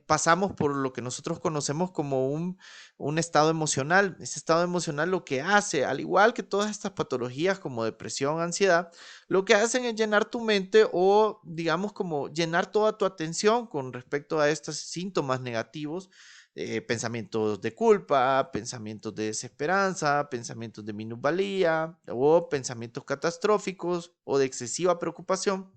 pasamos por lo que nosotros conocemos como un estado emocional. Ese estado emocional lo que hace, al igual que todas estas patologías como depresión, ansiedad, lo que hacen es llenar tu mente o, digamos, como llenar toda tu atención con respecto a estos síntomas negativos, pensamientos de culpa, pensamientos de desesperanza, pensamientos de minusvalía o pensamientos catastróficos o de excesiva preocupación.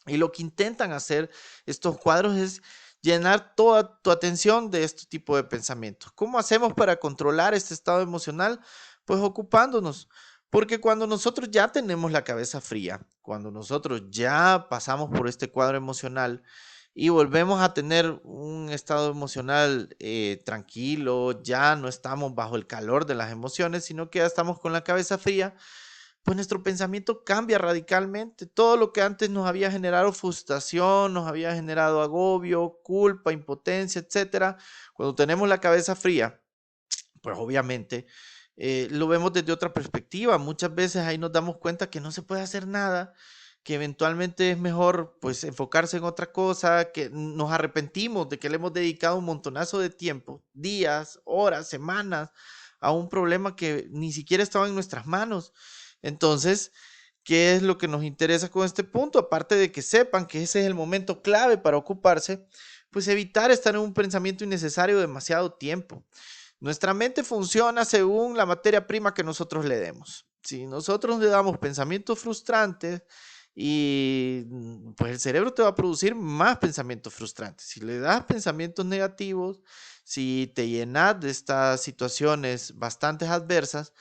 Y lo que intentan hacer estos cuadros es llenar toda tu atención de este tipo de pensamientos. ¿Cómo hacemos para controlar este estado emocional? Pues ocupándonos. Porque cuando nosotros ya tenemos la cabeza fría, cuando nosotros ya pasamos por este cuadro emocional y volvemos a tener un estado emocional tranquilo, ya no estamos bajo el calor de las emociones, sino que ya estamos con la cabeza fría, pues nuestro pensamiento cambia radicalmente. Todo lo que antes nos había generado frustración, nos había generado agobio, culpa, impotencia, etcétera, cuando tenemos la cabeza fría, pues obviamente lo vemos desde otra perspectiva. Muchas veces ahí nos damos cuenta que no se puede hacer nada, que eventualmente es mejor pues enfocarse en otra cosa, que nos arrepentimos de que le hemos dedicado un montonazo de tiempo, días, horas, semanas, a un problema que ni siquiera estaba en nuestras manos. Entonces, ¿qué es lo que nos interesa con este punto? Aparte de que sepan que ese es el momento clave para ocuparse, pues evitar estar en un pensamiento innecesario demasiado tiempo. Nuestra mente funciona según la materia prima que nosotros le demos. Si nosotros le damos pensamientos frustrantes y pues el cerebro te va a producir más pensamientos frustrantes. Si le das pensamientos negativos, si te llenas de estas situaciones bastante adversas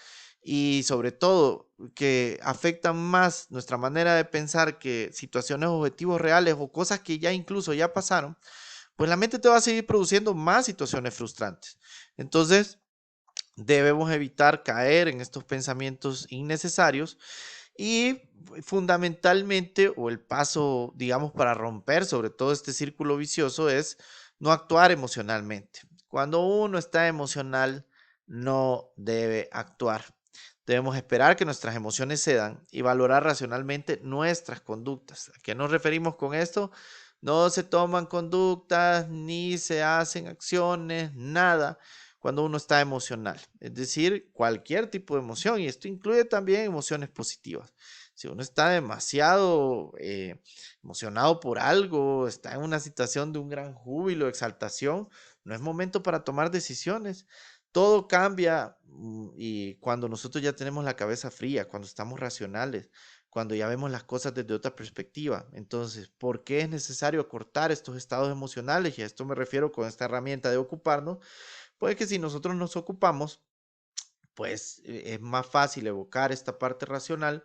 y sobre todo que afectan más nuestra manera de pensar que situaciones objetivos reales o cosas que ya incluso ya pasaron, pues la mente te va a seguir produciendo más situaciones frustrantes. Entonces, debemos evitar caer en estos pensamientos innecesarios y fundamentalmente, o el paso, digamos, para romper sobre todo este círculo vicioso es no actuar emocionalmente. Cuando uno está emocional, no debe actuar. Debemos esperar que nuestras emociones cedan y valorar racionalmente nuestras conductas. ¿A qué nos referimos con esto? No se toman conductas ni se hacen acciones, nada cuando uno está emocional. Es decir, cualquier tipo de emoción, y esto incluye también emociones positivas. Si uno está demasiado emocionado por algo, está en una situación de un gran júbilo, exaltación, no es momento para tomar decisiones. Todo cambia y cuando nosotros ya tenemos la cabeza fría, cuando estamos racionales, cuando ya vemos las cosas desde otra perspectiva. Entonces, ¿por qué es necesario acortar estos estados emocionales? Y a esto me refiero con esta herramienta de ocuparnos. Pues que si nosotros nos ocupamos, pues es más fácil evocar esta parte racional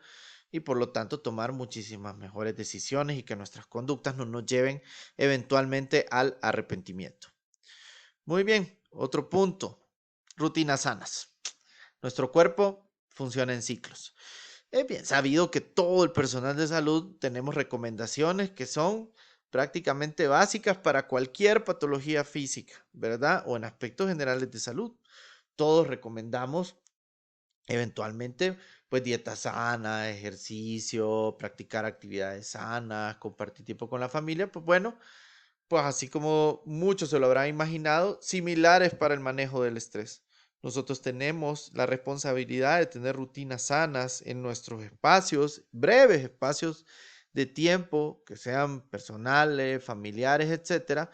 y por lo tanto tomar muchísimas mejores decisiones y que nuestras conductas no nos lleven eventualmente al arrepentimiento. Muy bien, otro punto, rutinas sanas. Nuestro cuerpo funciona en ciclos. Es bien sabido que todo el personal de salud tenemos recomendaciones que son prácticamente básicas para cualquier patología física, ¿verdad? O en aspectos generales de salud. Todos recomendamos eventualmente, pues dieta sana, ejercicio, practicar actividades sanas, compartir tiempo con la familia, pues bueno, pues así como muchos se lo habrán imaginado, similares para el manejo del estrés. Nosotros tenemos la responsabilidad de tener rutinas sanas en nuestros espacios, breves espacios de tiempo, que sean personales, familiares, etcétera,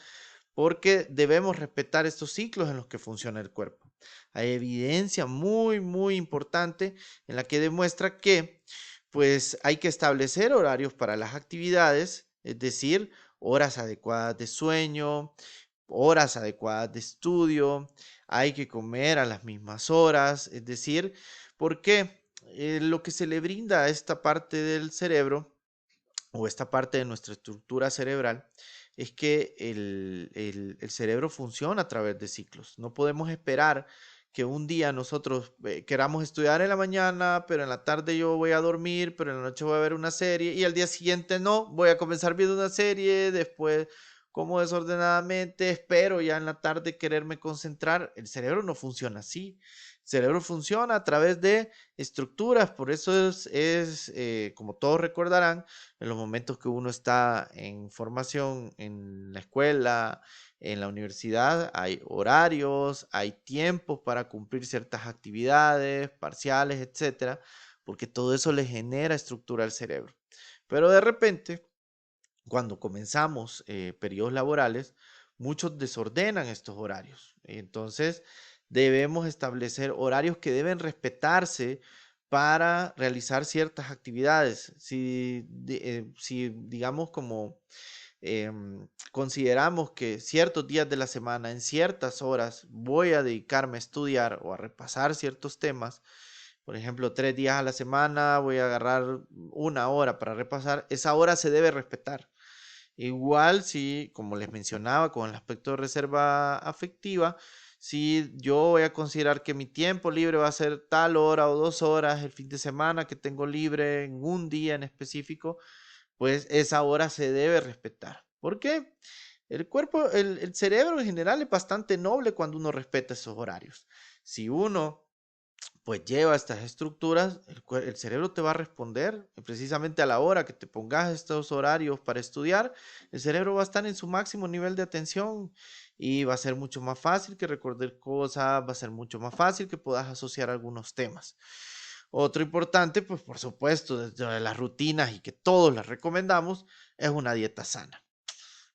porque debemos respetar estos ciclos en los que funciona el cuerpo. Hay evidencia muy, muy importante en la que demuestra que pues hay que establecer horarios para las actividades, es decir, horas adecuadas de sueño, horas adecuadas de estudio, hay que comer a las mismas horas, es decir, porque lo que se le brinda a esta parte del cerebro o esta parte de nuestra estructura cerebral es que el cerebro funciona a través de ciclos. No podemos esperar que un día nosotros queramos estudiar en la mañana, pero en la tarde yo voy a dormir, pero en la noche voy a ver una serie y al día siguiente no, voy a comenzar viendo una serie, después como desordenadamente, espero ya en la tarde quererme concentrar. El cerebro no funciona así. El cerebro funciona a través de estructuras, por eso como todos recordarán, en los momentos que uno está en formación en la escuela, en la universidad, hay horarios, hay tiempos para cumplir ciertas actividades, parciales, etcétera, porque todo eso le genera estructura al cerebro. Pero de repente, cuando comenzamos periodos laborales, muchos desordenan estos horarios. Entonces, debemos establecer horarios que deben respetarse para realizar ciertas actividades. Si digamos como consideramos que ciertos días de la semana, en ciertas horas, voy a dedicarme a estudiar o a repasar ciertos temas, por ejemplo, 3 días a la semana voy a agarrar una hora para repasar, esa hora se debe respetar. Igual si, como les mencionaba, con el aspecto de reserva afectiva, si yo voy a considerar que mi tiempo libre va a ser tal hora o 2 horas el fin de semana que tengo libre en un día en específico, pues esa hora se debe respetar. ¿Por qué? El cuerpo, el cerebro en general es bastante noble cuando uno respeta esos horarios. Si uno pues lleva estas estructuras, el cerebro te va a responder precisamente a la hora que te pongas estos horarios para estudiar, el cerebro va a estar en su máximo nivel de atención y va a ser mucho más fácil que recordar cosas, va a ser mucho más fácil que puedas asociar algunos temas. Otro importante, pues por supuesto, desde las rutinas y que todos las recomendamos, es una dieta sana.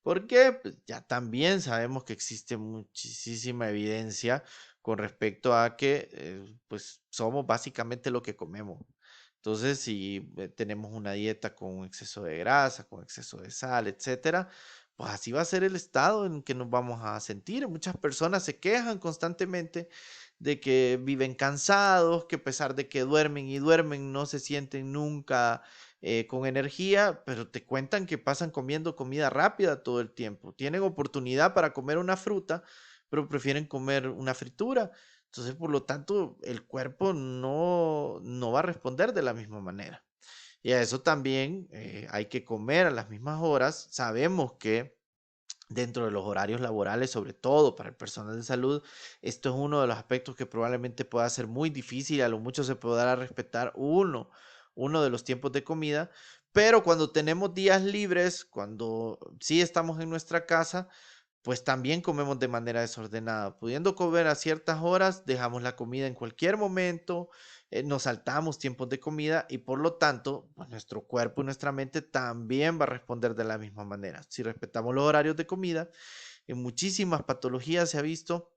Porque pues, ya también sabemos que existe muchísima evidencia con respecto a que pues somos básicamente lo que comemos. Entonces, si tenemos una dieta con exceso de grasa, con exceso de sal, etcétera, pues así va a ser el estado en que nos vamos a sentir. Muchas personas se quejan constantemente de que viven cansados, que a pesar de que duermen y duermen, no se sienten nunca con energía, pero te cuentan que pasan comiendo comida rápida todo el tiempo. Tienen oportunidad para comer una fruta, pero prefieren comer una fritura. Entonces, por lo tanto, el cuerpo no va a responder de la misma manera. Y a eso también hay que comer a las mismas horas. Sabemos que dentro de los horarios laborales, sobre todo para el personal de salud, esto es uno de los aspectos que probablemente pueda ser muy difícil, a lo mucho se podrá respetar uno de los tiempos de comida, pero cuando tenemos días libres, cuando sí estamos en nuestra casa, pues también comemos de manera desordenada. Pudiendo comer a ciertas horas, dejamos la comida en cualquier momento, nos saltamos tiempos de comida y por lo tanto, pues nuestro cuerpo y nuestra mente también va a responder de la misma manera. Si respetamos los horarios de comida, en muchísimas patologías se ha visto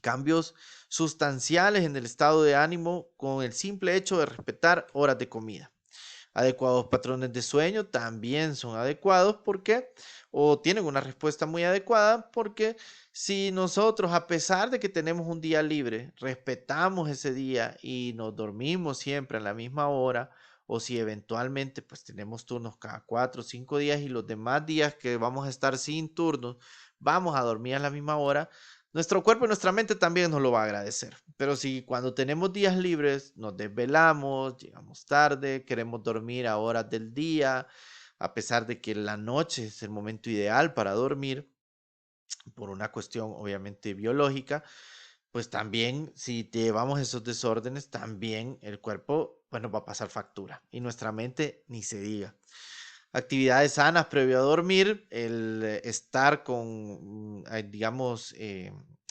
cambios sustanciales en el estado de ánimo con el simple hecho de respetar horas de comida. adecuados patrones de sueño también son adecuados porque, o tienen una respuesta muy adecuada porque si nosotros, a pesar de que tenemos un día libre, respetamos ese día y nos dormimos siempre a la misma hora, o si eventualmente pues tenemos turnos cada 4 o 5 días y los demás días que vamos a estar sin turnos, vamos a dormir a la misma hora, nuestro cuerpo y nuestra mente también nos lo va a agradecer. Pero si cuando tenemos días libres nos desvelamos, llegamos tarde, queremos dormir a horas del día, a pesar de que la noche es el momento ideal para dormir, por una cuestión obviamente biológica, pues también si llevamos esos desórdenes, también el cuerpo, bueno, va a pasar factura y nuestra mente ni se diga. Actividades sanas previo a dormir, el estar con, digamos,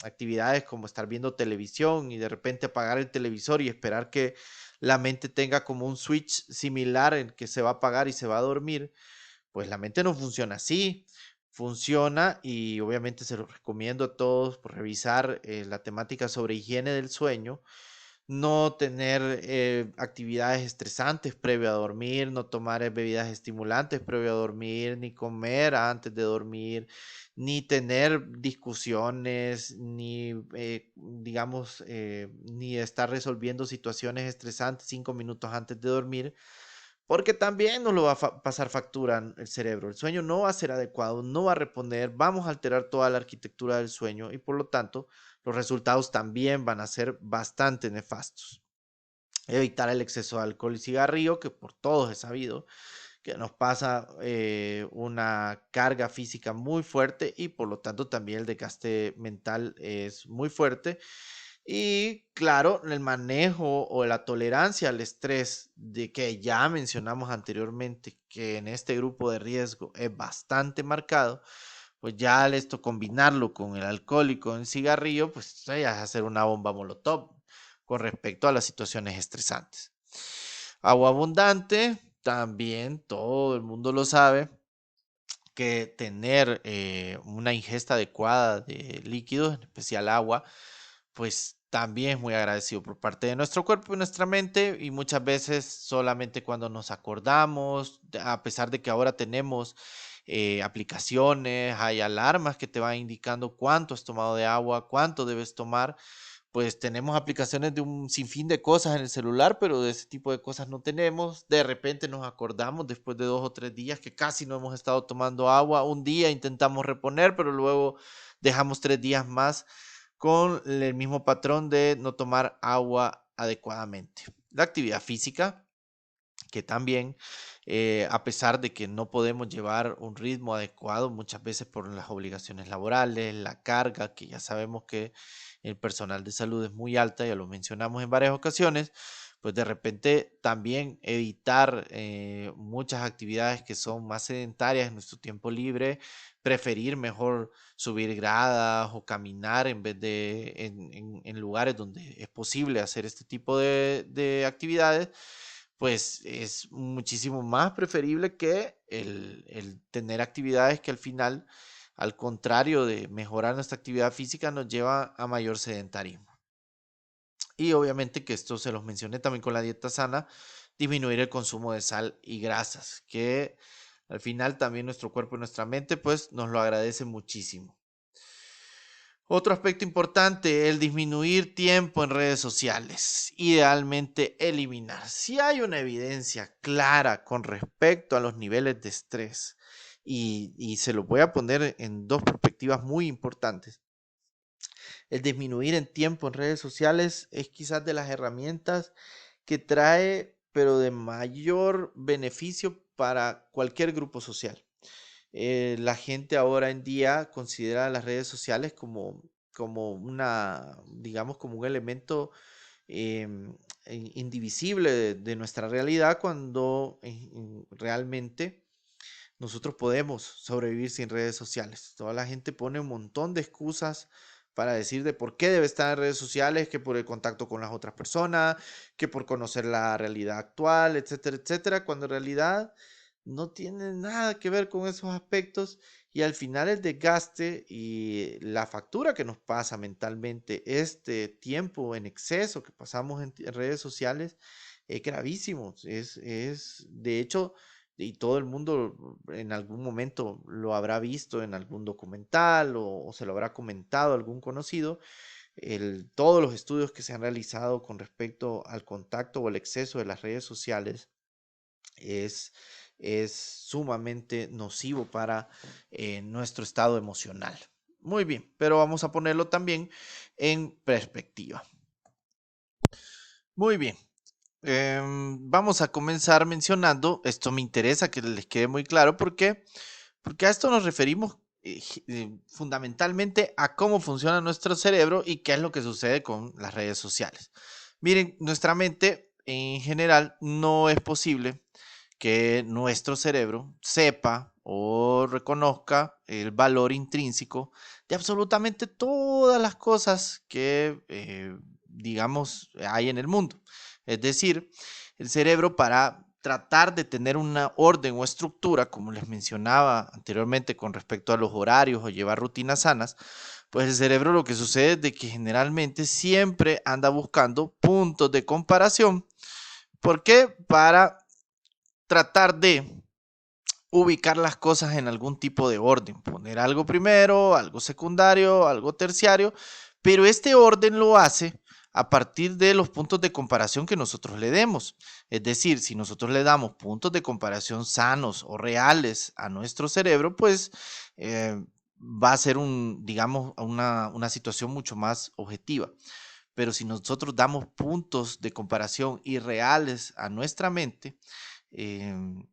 actividades como estar viendo televisión y de repente apagar el televisor y esperar que la mente tenga como un switch similar en que se va a apagar y se va a dormir, pues la mente no funciona así. Funciona y obviamente se lo recomiendo a todos por revisar la temática sobre higiene del sueño, no tener actividades estresantes previo a dormir, no tomar bebidas estimulantes previo a dormir, ni comer antes de dormir, ni tener discusiones, ni, digamos, ni estar resolviendo situaciones estresantes 5 minutos antes de dormir, porque también nos lo va a pasar factura el cerebro. El sueño no va a ser adecuado, no va a responder, vamos a alterar toda la arquitectura del sueño y por lo tanto los resultados también van a ser bastante nefastos. Evitar el exceso de alcohol y cigarrillo, que por todos es sabido que nos pasa una carga física muy fuerte y por lo tanto también el desgaste mental es muy fuerte. Y claro, el manejo o la tolerancia al estrés de que ya mencionamos anteriormente, que en este grupo de riesgo es bastante marcado, pues ya al esto combinarlo con el alcohol y con el cigarrillo, pues ya es hacer una bomba molotov con respecto a las situaciones estresantes. Agua abundante, también todo el mundo lo sabe, que tener una ingesta adecuada de líquidos, en especial agua, pues también es muy agradecido por parte de nuestro cuerpo y nuestra mente y muchas veces solamente cuando nos acordamos, a pesar de que ahora tenemos aplicaciones, hay alarmas que te van indicando cuánto has tomado de agua, cuánto debes tomar, pues tenemos aplicaciones de un sinfín de cosas en el celular, pero de ese tipo de cosas no tenemos. De repente nos acordamos después de 2 o 3 días que casi no hemos estado tomando agua. Un día intentamos reponer, pero luego dejamos 3 días más con el mismo patrón de no tomar agua adecuadamente. La actividad física, que también, a pesar de que no podemos llevar un ritmo adecuado muchas veces por las obligaciones laborales, la carga, que ya sabemos que el personal de salud es muy alta, ya lo mencionamos en varias ocasiones, pues de repente también evitar muchas actividades que son más sedentarias en nuestro tiempo libre, preferir mejor subir gradas o caminar en vez de en lugares donde es posible hacer este tipo de actividades, pues es muchísimo más preferible que el tener actividades que al final, al contrario de mejorar nuestra actividad física, nos lleva a mayor sedentarismo. Y obviamente que esto se los mencioné también con la dieta sana, disminuir el consumo de sal y grasas, que al final también nuestro cuerpo y nuestra mente pues nos lo agradece muchísimo. Otro aspecto importante, el disminuir tiempo en redes sociales, idealmente eliminar. Si hay una evidencia clara con respecto a los niveles de estrés, y se lo voy a poner en dos perspectivas muy importantes, el disminuir en tiempo en redes sociales es quizás de las herramientas que trae, pero de mayor beneficio para cualquier grupo social. La gente ahora en día considera las redes sociales como una, digamos, como un elemento indivisible de nuestra realidad cuando realmente nosotros podemos sobrevivir sin redes sociales. Toda la gente pone un montón de excusas para decir de por qué debe estar en redes sociales, que por el contacto con las otras personas, que por conocer la realidad actual, etcétera, etcétera, cuando en realidad no tiene nada que ver con esos aspectos y al final el desgaste y la factura que nos pasa mentalmente este tiempo en exceso que pasamos en redes sociales es gravísimo. De hecho, y todo el mundo en algún momento lo habrá visto en algún documental o se lo habrá comentado algún conocido, todos los estudios que se han realizado con respecto al contacto o el exceso de las redes sociales es, es sumamente nocivo para nuestro estado emocional. Muy bien, pero vamos a ponerlo también en perspectiva. Muy bien. Vamos a comenzar mencionando, esto me interesa que les quede muy claro, porque a esto nos referimos fundamentalmente a cómo funciona nuestro cerebro y qué es lo que sucede con las redes sociales. Miren, nuestra mente en general no es posible que nuestro cerebro sepa o reconozca el valor intrínseco de absolutamente todas las cosas que, digamos, hay en el mundo. Es decir, el cerebro para tratar de tener una orden o estructura, como les mencionaba anteriormente con respecto a los horarios o llevar rutinas sanas, pues el cerebro lo que sucede es de que generalmente siempre anda buscando puntos de comparación. ¿Por qué? Para tratar de ubicar las cosas en algún tipo de orden, poner algo primero, algo secundario, algo terciario, pero este orden lo hace a partir de los puntos de comparación que nosotros le demos. Es decir, si nosotros le damos puntos de comparación sanos o reales a nuestro cerebro, pues va a ser digamos, una situación mucho más objetiva. Pero si nosotros damos puntos de comparación irreales a nuestra mente, em,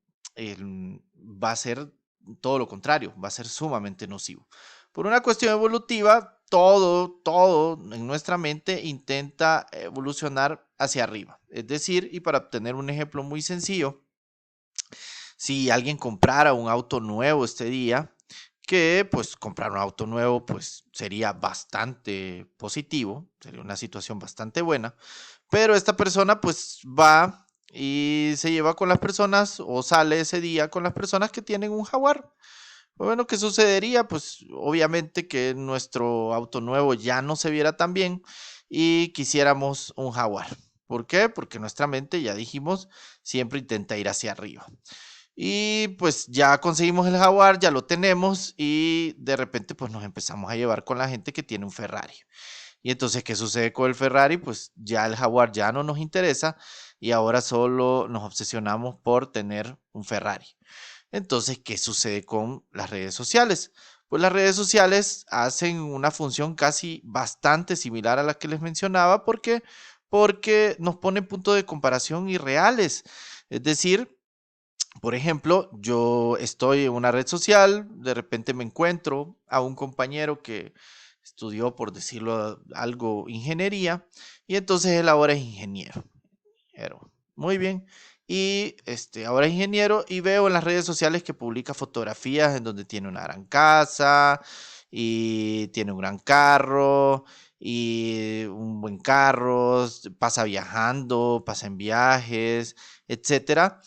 va a ser todo lo contrario, va a ser sumamente nocivo. Por una cuestión evolutiva, todo en nuestra mente intenta evolucionar hacia arriba. Es decir, y para obtener un ejemplo muy sencillo, si alguien comprara un auto nuevo este día, que pues comprar un auto nuevo pues sería bastante positivo, sería una situación bastante buena, pero esta persona pues va y se lleva con las personas o sale ese día con las personas que tienen un Jaguar. Bueno, ¿qué sucedería? Pues obviamente que nuestro auto nuevo ya no se viera tan bien y quisiéramos un Jaguar. ¿Por qué? Porque nuestra mente, ya dijimos, siempre intenta ir hacia arriba. Y pues ya conseguimos el Jaguar, ya lo tenemos y de repente pues nos empezamos a llevar con la gente que tiene un Ferrari. Y entonces, ¿qué sucede con el Ferrari? Pues ya el Jaguar ya no nos interesa y ahora solo nos obsesionamos por tener un Ferrari. Entonces, ¿qué sucede con las redes sociales? Pues las redes sociales hacen una función casi bastante similar a la que les mencionaba porque nos ponen puntos de comparación irreales. Es decir, por ejemplo, yo estoy en una red social, de repente me encuentro a un compañero que estudió, por decirlo algo, ingeniería, y entonces él ahora es ingeniero. Muy bien. Y ahora es ingeniero y veo en las redes sociales que publica fotografías en donde tiene una gran casa y tiene un gran carro y un buen carro, pasa viajando, pasa en viajes, etcétera.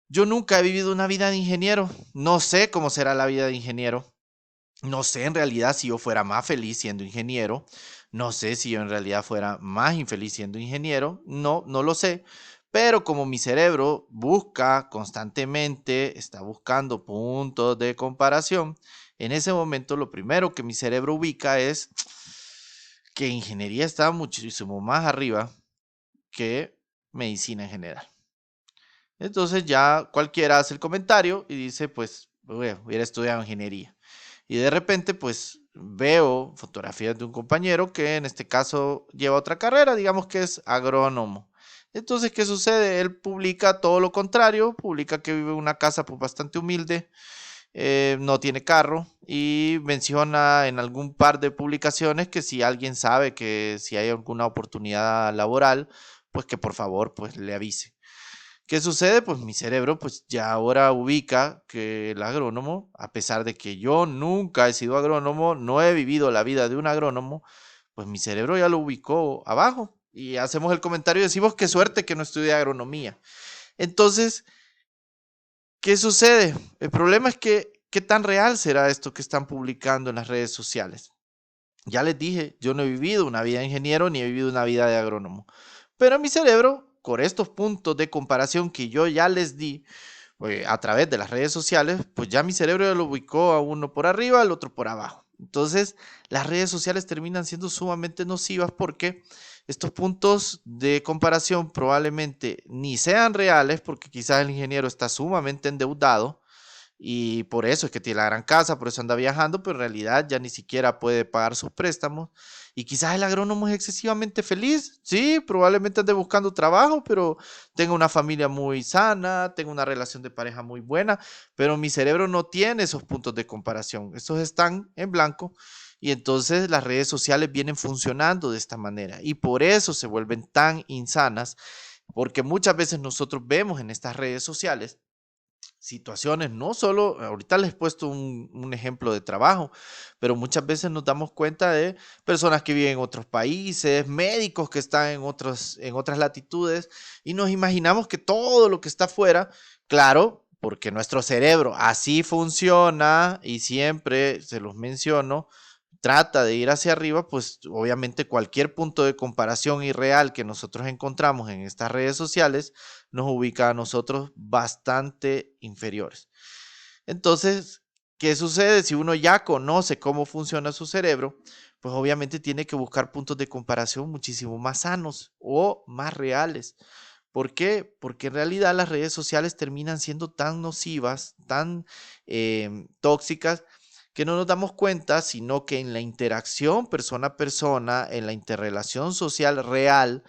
Yo nunca he vivido una vida de ingeniero. No sé cómo será la vida de ingeniero. No sé en realidad si yo fuera más feliz siendo ingeniero. No sé si yo en realidad fuera más infeliz siendo ingeniero. No, no lo sé. Pero como mi cerebro busca constantemente, está buscando puntos de comparación, en ese momento lo primero que mi cerebro ubica es que ingeniería está muchísimo más arriba que medicina en general. Entonces ya cualquiera hace el comentario y dice, pues, hubiera estudiado ingeniería. Y de repente, pues, veo fotografías de un compañero que en este caso lleva otra carrera, digamos que es agrónomo. Entonces, ¿qué sucede? Él publica todo lo contrario, publica que vive en una casa pues, bastante humilde, no tiene carro y menciona en algún par de publicaciones que si alguien sabe que si hay alguna oportunidad laboral, pues que por favor pues le avise. ¿Qué sucede? Pues mi cerebro pues ya ahora ubica que el agrónomo, a pesar de que yo nunca he sido agrónomo, no he vivido la vida de un agrónomo, pues mi cerebro ya lo ubicó abajo. Y hacemos el comentario y decimos qué suerte que no estudié agronomía. Entonces, ¿qué sucede? El problema es que, ¿qué tan real será esto que están publicando en las redes sociales? Ya les dije, yo no he vivido una vida de ingeniero ni he vivido una vida de agrónomo. Pero mi cerebro por estos puntos de comparación que yo ya les di a través de las redes sociales, pues ya mi cerebro ya lo ubicó a uno por arriba, al otro por abajo. Entonces, las redes sociales terminan siendo sumamente nocivas porque estos puntos de comparación probablemente ni sean reales porque quizás el ingeniero está sumamente endeudado y por eso es que tiene la gran casa, por eso anda viajando, pero en realidad ya ni siquiera puede pagar sus préstamos. Y quizás el agrónomo es excesivamente feliz, sí, probablemente ande buscando trabajo, pero tenga una familia muy sana, tenga una relación de pareja muy buena, pero mi cerebro no tiene esos puntos de comparación, esos están en blanco. Y entonces las redes sociales vienen funcionando de esta manera y por eso se vuelven tan insanas, porque muchas veces nosotros vemos en estas redes sociales situaciones, no solo, ahorita les he puesto un ejemplo de trabajo, pero muchas veces nos damos cuenta de personas que viven en otros países, médicos que están en otras latitudes, y nos imaginamos que todo lo que está afuera, claro, porque nuestro cerebro así funciona y siempre se los menciono, trata de ir hacia arriba, pues obviamente cualquier punto de comparación irreal que nosotros encontramos en estas redes sociales nos ubica a nosotros bastante inferiores. Entonces, ¿qué sucede? Si uno ya conoce cómo funciona su cerebro, pues obviamente tiene que buscar puntos de comparación muchísimo más sanos o más reales. ¿Por qué? Porque en realidad las redes sociales terminan siendo tan nocivas, tan tóxicas, que no nos damos cuenta, sino que en la interacción persona a persona, en la interrelación social real,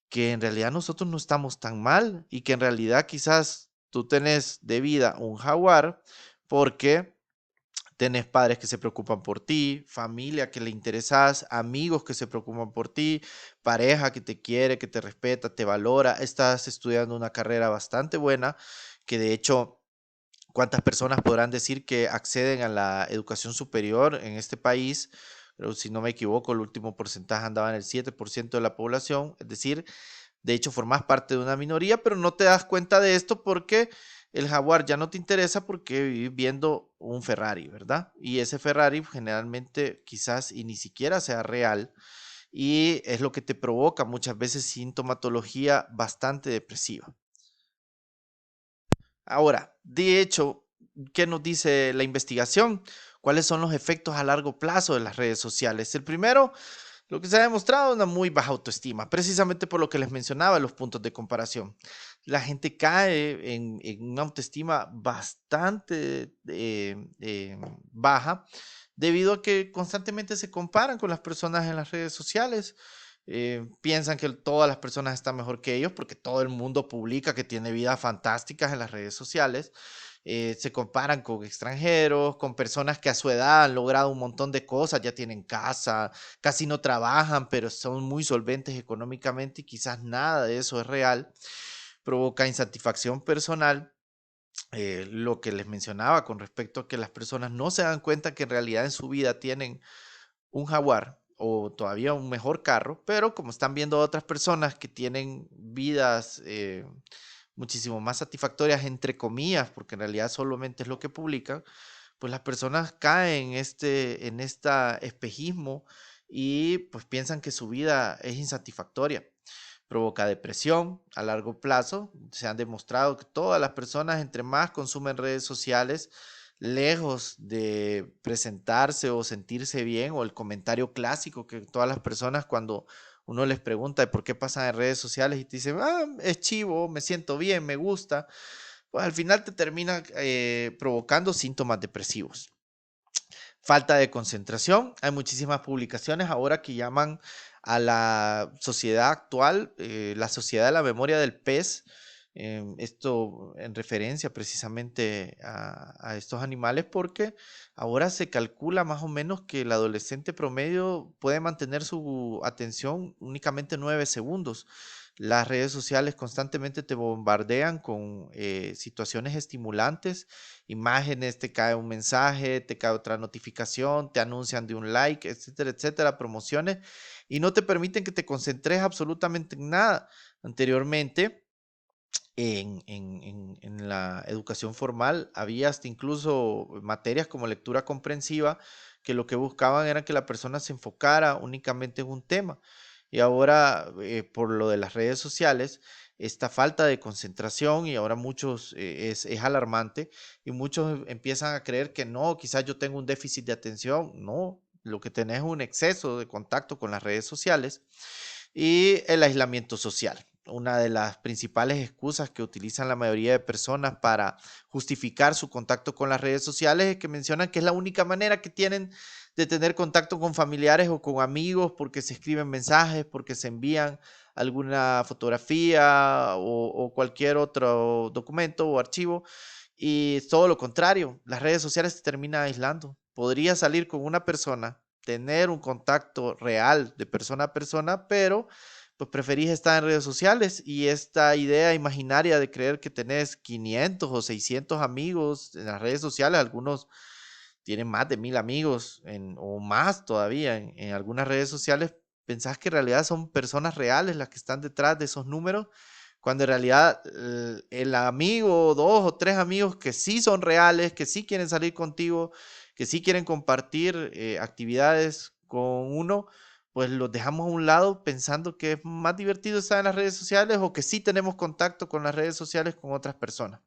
que en realidad nosotros no estamos tan mal y que en realidad quizás tú tenés de vida un jaguar porque tenés padres que se preocupan por ti, familia que le interesas, amigos que se preocupan por ti, pareja que te quiere, que te respeta, te valora, estás estudiando una carrera bastante buena, que de hecho ¿cuántas personas podrán decir que acceden a la educación superior en este país? Pero si no me equivoco, el último porcentaje andaba en el 7% de la población, es decir, de hecho formas parte de una minoría, pero no te das cuenta de esto porque el Jaguar ya no te interesa porque vivís viendo un Ferrari, ¿verdad? Y ese Ferrari generalmente quizás y ni siquiera sea real y es lo que te provoca muchas veces sintomatología bastante depresiva. Ahora, de hecho, ¿qué nos dice la investigación? ¿Cuáles son los efectos a largo plazo de las redes sociales? El primero, lo que se ha demostrado es una muy baja autoestima, precisamente por lo que les mencionaba, los puntos de comparación. La gente cae en una autoestima bastante baja debido a que constantemente se comparan con las personas en las redes sociales. Piensan que todas las personas están mejor que ellos porque todo el mundo publica que tiene vidas fantásticas en las redes sociales. Se comparan con extranjeros, con personas que a su edad han logrado un montón de cosas, ya tienen casa, casi no trabajan, pero son muy solventes económicamente y quizás nada de eso es real. Provoca insatisfacción personal, lo que les mencionaba con respecto a que las personas no se dan cuenta que en realidad en su vida tienen un Jaguar o todavía un mejor carro, pero como están viendo otras personas que tienen vidas muchísimo más satisfactorias, entre comillas, porque en realidad solamente es lo que publican, pues las personas caen en este espejismo y pues piensan que su vida es insatisfactoria. Provoca depresión a largo plazo. Se han demostrado que todas las personas, entre más consumen redes sociales, lejos de presentarse o sentirse bien, o el comentario clásico que todas las personas cuando uno les pregunta de por qué pasan en redes sociales y te dicen, ah, es chivo, me siento bien, me gusta, pues al final te termina provocando síntomas depresivos. Falta de concentración. Hay muchísimas publicaciones ahora que llaman a la sociedad actual, la sociedad de la memoria del pez. Esto en referencia precisamente a estos animales porque ahora se calcula más o menos que el adolescente promedio puede mantener su atención únicamente 9 segundos. Las redes sociales constantemente te bombardean con situaciones estimulantes, imágenes, te cae un mensaje, te cae otra notificación, te anuncian de un like, etcétera, etcétera, promociones, y no te permiten que te concentres absolutamente en nada. Anteriormente, en la educación formal, había hasta incluso materias como lectura comprensiva que lo que buscaban era que la persona se enfocara únicamente en un tema. Y ahora, por lo de las redes sociales, esta falta de concentración y ahora muchos es alarmante y muchos empiezan a creer que no, quizás yo tengo un déficit de atención. No, lo que tenés es un exceso de contacto con las redes sociales y el aislamiento social. Una de las principales excusas que utilizan la mayoría de personas para justificar su contacto con las redes sociales es que mencionan que es la única manera que tienen de tener contacto con familiares o con amigos porque se escriben mensajes, porque se envían alguna fotografía o cualquier otro documento o archivo. Y es todo lo contrario, las redes sociales te terminan aislando. Podría salir con una persona, tener un contacto real de persona a persona, pero pues preferís estar en redes sociales y esta idea imaginaria de creer que tenés 500 o 600 amigos en las redes sociales, algunos tienen más de 1000 amigos o más todavía en algunas redes sociales, pensás que en realidad son personas reales las que están detrás de esos números, cuando en realidad el amigo, dos o tres amigos que sí son reales, que sí quieren salir contigo, que sí quieren compartir actividades con uno, pues los dejamos a un lado pensando que es más divertido estar en las redes sociales o que sí tenemos contacto con las redes sociales con otras personas.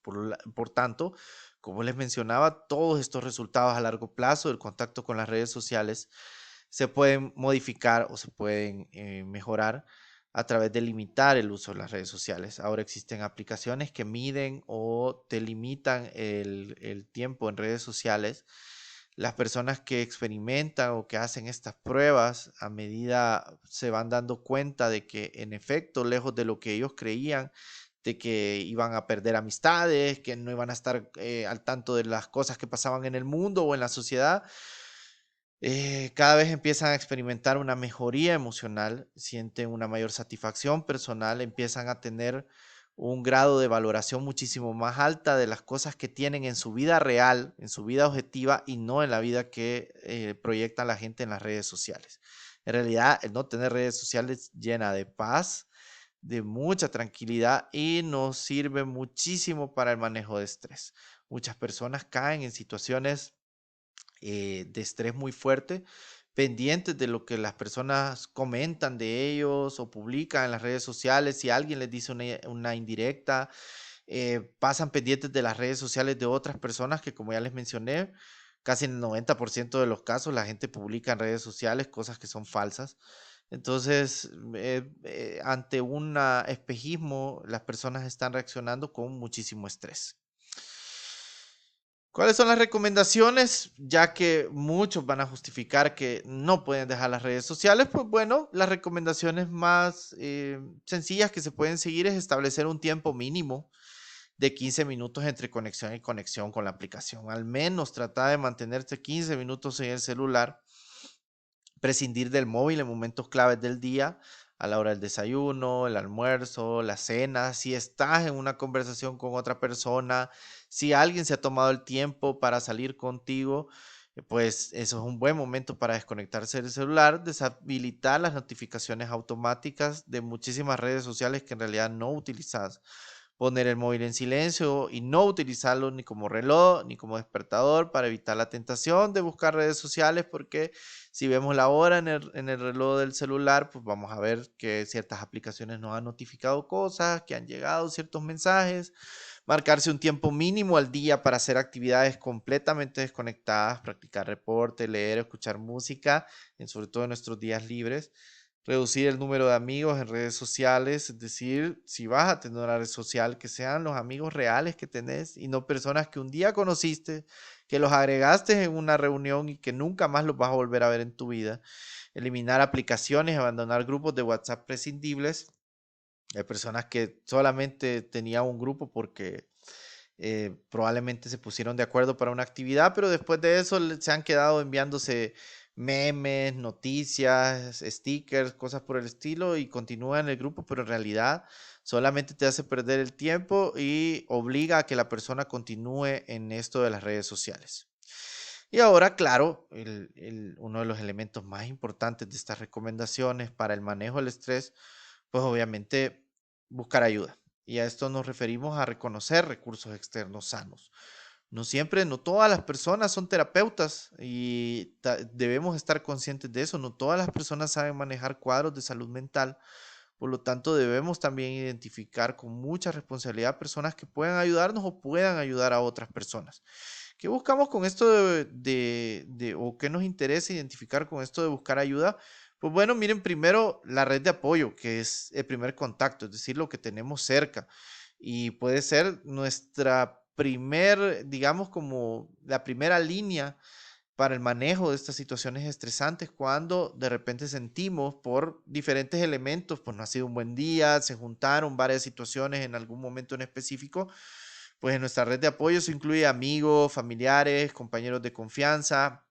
Por tanto, como les mencionaba, todos estos resultados a largo plazo del contacto con las redes sociales se pueden modificar o se pueden mejorar a través de limitar el uso de las redes sociales. Ahora existen aplicaciones que miden o te limitan el tiempo en redes sociales. Las personas que experimentan o que hacen estas pruebas a medida se van dando cuenta de que en efecto, lejos de lo que ellos creían, de que iban a perder amistades, que no iban a estar al tanto de las cosas que pasaban en el mundo o en la sociedad, cada vez empiezan a experimentar una mejoría emocional, sienten una mayor satisfacción personal, empiezan a tener un grado de valoración muchísimo más alta de las cosas que tienen en su vida real, en su vida objetiva y no en la vida que proyecta la gente en las redes sociales. En realidad, el no tener redes sociales llena de paz, de mucha tranquilidad y nos sirve muchísimo para el manejo de estrés. Muchas personas caen en situaciones de estrés muy fuerte, pendientes de lo que las personas comentan de ellos o publican en las redes sociales, si alguien les dice una indirecta, pasan pendientes de las redes sociales de otras personas que, como ya les mencioné, casi en el 90% de los casos la gente publica en redes sociales cosas que son falsas. Entonces, ante un espejismo, las personas están reaccionando con muchísimo estrés. ¿Cuáles son las recomendaciones? Ya que muchos van a justificar que no pueden dejar las redes sociales, pues bueno, las recomendaciones más sencillas que se pueden seguir es establecer un tiempo mínimo de 15 minutos entre conexión y conexión con la aplicación. Al menos trata de mantenerse 15 minutos en el celular, prescindir del móvil en momentos claves del día, a la hora del desayuno, el almuerzo, la cena, si estás en una conversación con otra persona, si alguien se ha tomado el tiempo para salir contigo, pues eso es un buen momento para desconectarse del celular, deshabilitar las notificaciones automáticas de muchísimas redes sociales que en realidad no utilizas, poner el móvil en silencio y no utilizarlo ni como reloj ni como despertador para evitar la tentación de buscar redes sociales, porque si vemos la hora en el reloj del celular, pues vamos a ver que ciertas aplicaciones nos han notificado cosas, que han llegado ciertos mensajes. Marcarse un tiempo mínimo al día para hacer actividades completamente desconectadas, practicar reporte, leer, escuchar música, sobre todo en nuestros días libres. Reducir el número de amigos en redes sociales, es decir, si vas a tener una red social, que sean los amigos reales que tenés y no personas que un día conociste, que los agregaste en una reunión y que nunca más los vas a volver a ver en tu vida. Eliminar aplicaciones, abandonar grupos de WhatsApp prescindibles. Hay personas que solamente tenían un grupo porque probablemente se pusieron de acuerdo para una actividad, pero después de eso se han quedado enviándose memes, noticias, stickers, cosas por el estilo y continúa en el grupo, pero en realidad solamente te hace perder el tiempo y obliga a que la persona continúe en esto de las redes sociales. Y ahora, claro, uno de los elementos más importantes de estas recomendaciones para el manejo del estrés, pues obviamente buscar ayuda. Y a esto nos referimos a reconocer recursos externos sanos. No siempre, no todas las personas son terapeutas y debemos estar conscientes de eso. No todas las personas saben manejar cuadros de salud mental Por lo tanto, debemos también identificar con mucha responsabilidad personas que puedan ayudarnos o puedan ayudar a otras personas. ¿Qué buscamos con esto o qué nos interesa identificar con esto de buscar ayuda? Pues bueno, miren, primero la red de apoyo, que es el primer contacto, es decir, lo que tenemos cerca. Y puede ser nuestra digamos, como la primera línea para el manejo de estas situaciones estresantes cuando de repente sentimos por diferentes elementos, pues no ha sido un buen día, se juntaron varias situaciones en algún momento en específico, pues en nuestra red de apoyo se incluye amigos, familiares, compañeros de confianza,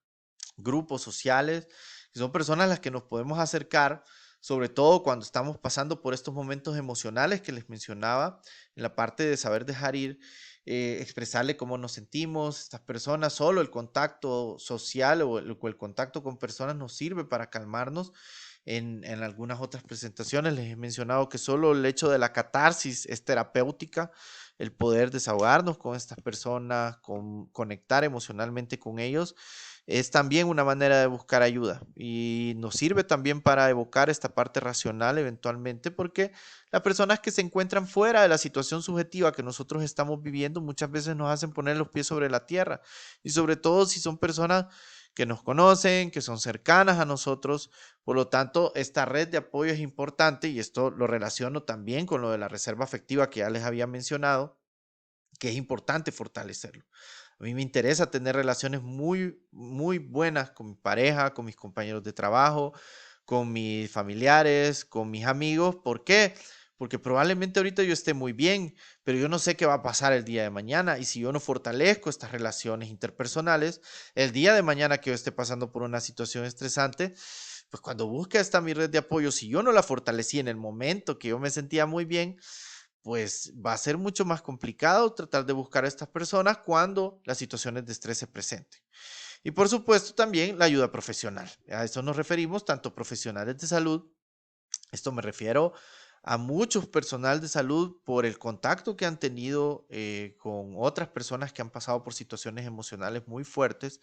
grupos sociales, que son personas a las que nos podemos acercar, sobre todo cuando estamos pasando por estos momentos emocionales que les mencionaba, en la parte de saber dejar ir, expresarle cómo nos sentimos, estas personas, solo el contacto social o el contacto con personas nos sirve para calmarnos. En algunas otras presentaciones les he mencionado que solo el hecho de la catarsis es terapéutica, el poder desahogarnos con estas personas, conectar emocionalmente con ellos es también una manera de buscar ayuda y nos sirve también para evocar esta parte racional eventualmente porque las personas que se encuentran fuera de la situación subjetiva que nosotros estamos viviendo muchas veces nos hacen poner los pies sobre la tierra y sobre todo si son personas que nos conocen, que son cercanas a nosotros. Por lo tanto, esta red de apoyo es importante y esto lo relaciono también con lo de la reserva afectiva que ya les había mencionado, que es importante fortalecerlo. A mí me interesa tener relaciones muy, muy buenas con mi pareja, con mis compañeros de trabajo, con mis familiares, con mis amigos. ¿Por qué? Porque probablemente ahorita yo esté muy bien, pero yo no sé qué va a pasar el día de mañana. Y si yo no fortalezco estas relaciones interpersonales, el día de mañana que yo esté pasando por una situación estresante, pues cuando busque esta mi red de apoyo, si yo no la fortalecí en el momento que yo me sentía muy bien, pues va a ser mucho más complicado tratar de buscar a estas personas cuando las situaciones de estrés se presenten. Y por supuesto también la ayuda profesional. A eso nos referimos, tanto profesionales de salud, esto me refiero a muchos personal de salud por el contacto que han tenido con otras personas que han pasado por situaciones emocionales muy fuertes.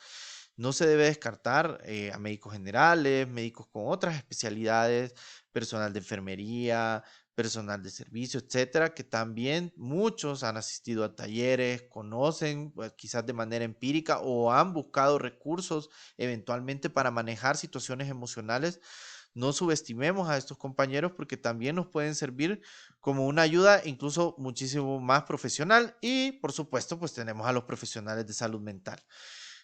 No se debe descartar a médicos generales, médicos con otras especialidades, personal de enfermería, personal de servicio, etcétera, que también muchos han asistido a talleres, conocen pues, quizás de manera empírica o han buscado recursos eventualmente para manejar situaciones emocionales. No subestimemos a estos compañeros porque también nos pueden servir como una ayuda incluso muchísimo más profesional y por supuesto pues tenemos a los profesionales de salud mental.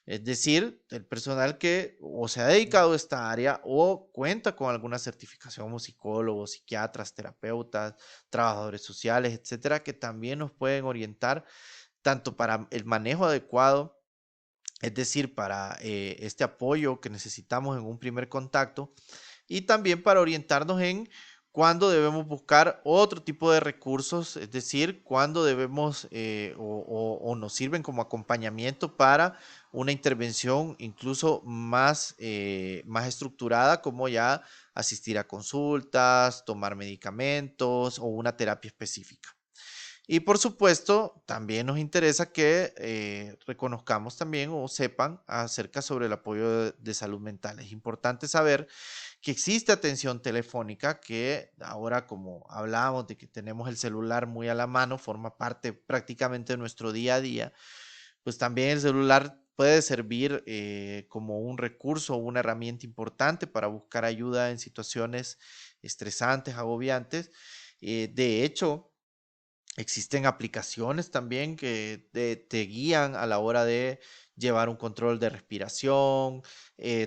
Es decir, el personal que o se ha dedicado a esta área o cuenta con alguna certificación como psicólogos, psiquiatras, terapeutas, trabajadores sociales, etcétera, que también nos pueden orientar tanto para el manejo adecuado, es decir, para este apoyo que necesitamos en un primer contacto y también para orientarnos en cuándo debemos buscar otro tipo de recursos, es decir, cuándo debemos o nos sirven como acompañamiento para una intervención incluso más estructurada, como ya asistir a consultas, tomar medicamentos o una terapia específica. Y por supuesto, también nos interesa que reconozcamos también o sepan acerca sobre el apoyo de salud mental. Es importante saber que existe atención telefónica, que ahora como hablábamos de que tenemos el celular muy a la mano, forma parte prácticamente de nuestro día a día, pues también el celular puede servir como un recurso o una herramienta importante para buscar ayuda en situaciones estresantes, agobiantes. De hecho, existen aplicaciones también que te guían a la hora de llevar un control de respiración,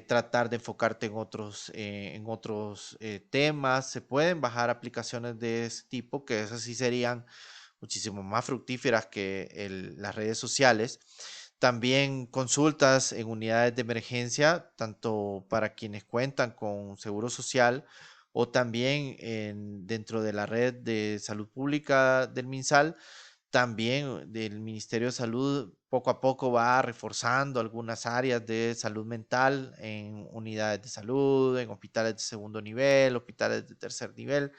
tratar de enfocarte en otros temas. Se pueden bajar aplicaciones de ese tipo, que esas sí serían muchísimo más fructíferas que las redes sociales. También consultas en unidades de emergencia, tanto para quienes cuentan con seguro social o también dentro de la red de salud pública del MinSal, también del Ministerio de Salud poco a poco va reforzando algunas áreas de salud mental en unidades de salud, en hospitales de segundo nivel, hospitales de tercer nivel.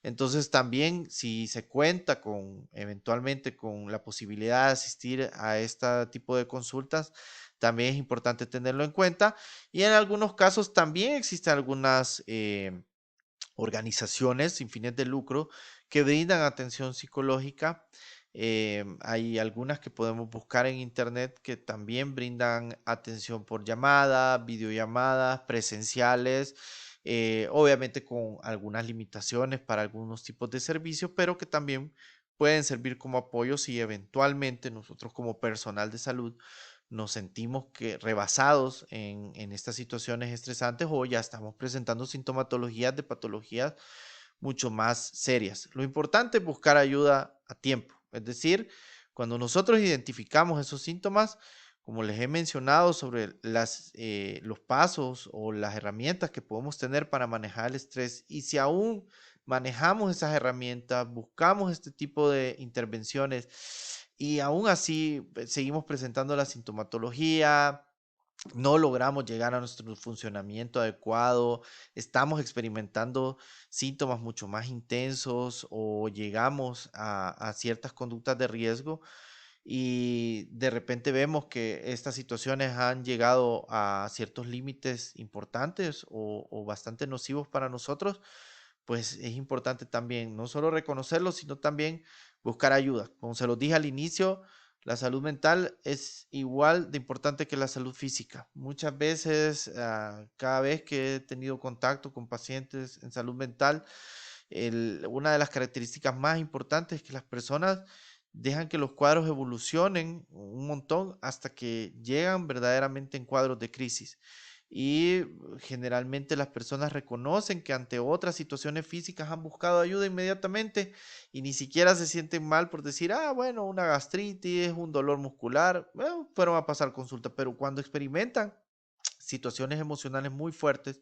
Entonces también si se cuenta con eventualmente con la posibilidad de asistir a este tipo de consultas, también es importante tenerlo en cuenta. Y en algunos casos también existen algunas organizaciones sin fines de lucro que brindan atención psicológica. Hay algunas que podemos buscar en internet que también brindan atención por llamada, videollamadas, presenciales, obviamente con algunas limitaciones para algunos tipos de servicios, pero que también pueden servir como apoyo si eventualmente nosotros como personal de salud nos sentimos que rebasados en estas situaciones estresantes o ya estamos presentando sintomatologías de patologías mucho más serias. Lo importante es buscar ayuda a tiempo, es decir, cuando nosotros identificamos esos síntomas, como les he mencionado sobre los pasos o las herramientas que podemos tener para manejar el estrés, y si aún manejamos esas herramientas, buscamos este tipo de intervenciones y aún así seguimos presentando la sintomatología, no logramos llegar a nuestro funcionamiento adecuado, estamos experimentando síntomas mucho más intensos o llegamos a ciertas conductas de riesgo y de repente vemos que estas situaciones han llegado a ciertos límites importantes o bastante nocivos para nosotros, pues es importante también no solo reconocerlo, sino también buscar ayuda. Como se los dije al inicio, la salud mental es igual de importante que la salud física. Muchas veces, cada vez que he tenido contacto con pacientes en salud mental, una de las características más importantes es que las personas dejan que los cuadros evolucionen un montón hasta que llegan verdaderamente en cuadros de crisis. Y generalmente las personas reconocen que ante otras situaciones físicas han buscado ayuda inmediatamente y ni siquiera se sienten mal por decir, ah, bueno, una gastritis, un dolor muscular, bueno, fueron a pasar consulta, pero cuando experimentan situaciones emocionales muy fuertes,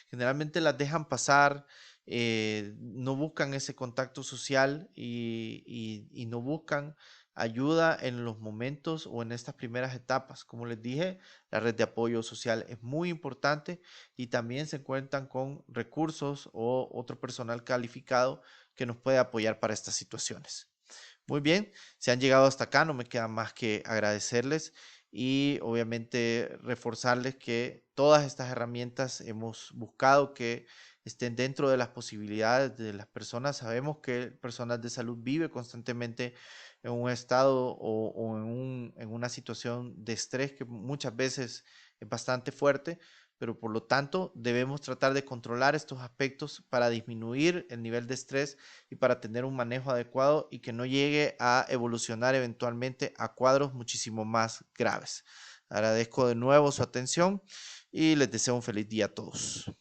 generalmente las dejan pasar, no buscan ese contacto social y no buscan ayuda en los momentos o en estas primeras etapas. Como les dije, la red de apoyo social es muy importante y también se cuentan con recursos o otro personal calificado que nos puede apoyar para estas situaciones. Muy bien, si han llegado hasta acá, no me queda más que agradecerles y obviamente reforzarles que todas estas herramientas hemos buscado que estén dentro de las posibilidades de las personas. Sabemos que el personal de salud vive constantemente en un estado o en una situación de estrés que muchas veces es bastante fuerte, pero por lo tanto debemos tratar de controlar estos aspectos para disminuir el nivel de estrés y para tener un manejo adecuado y que no llegue a evolucionar eventualmente a cuadros muchísimo más graves. Agradezco de nuevo su atención y les deseo un feliz día a todos.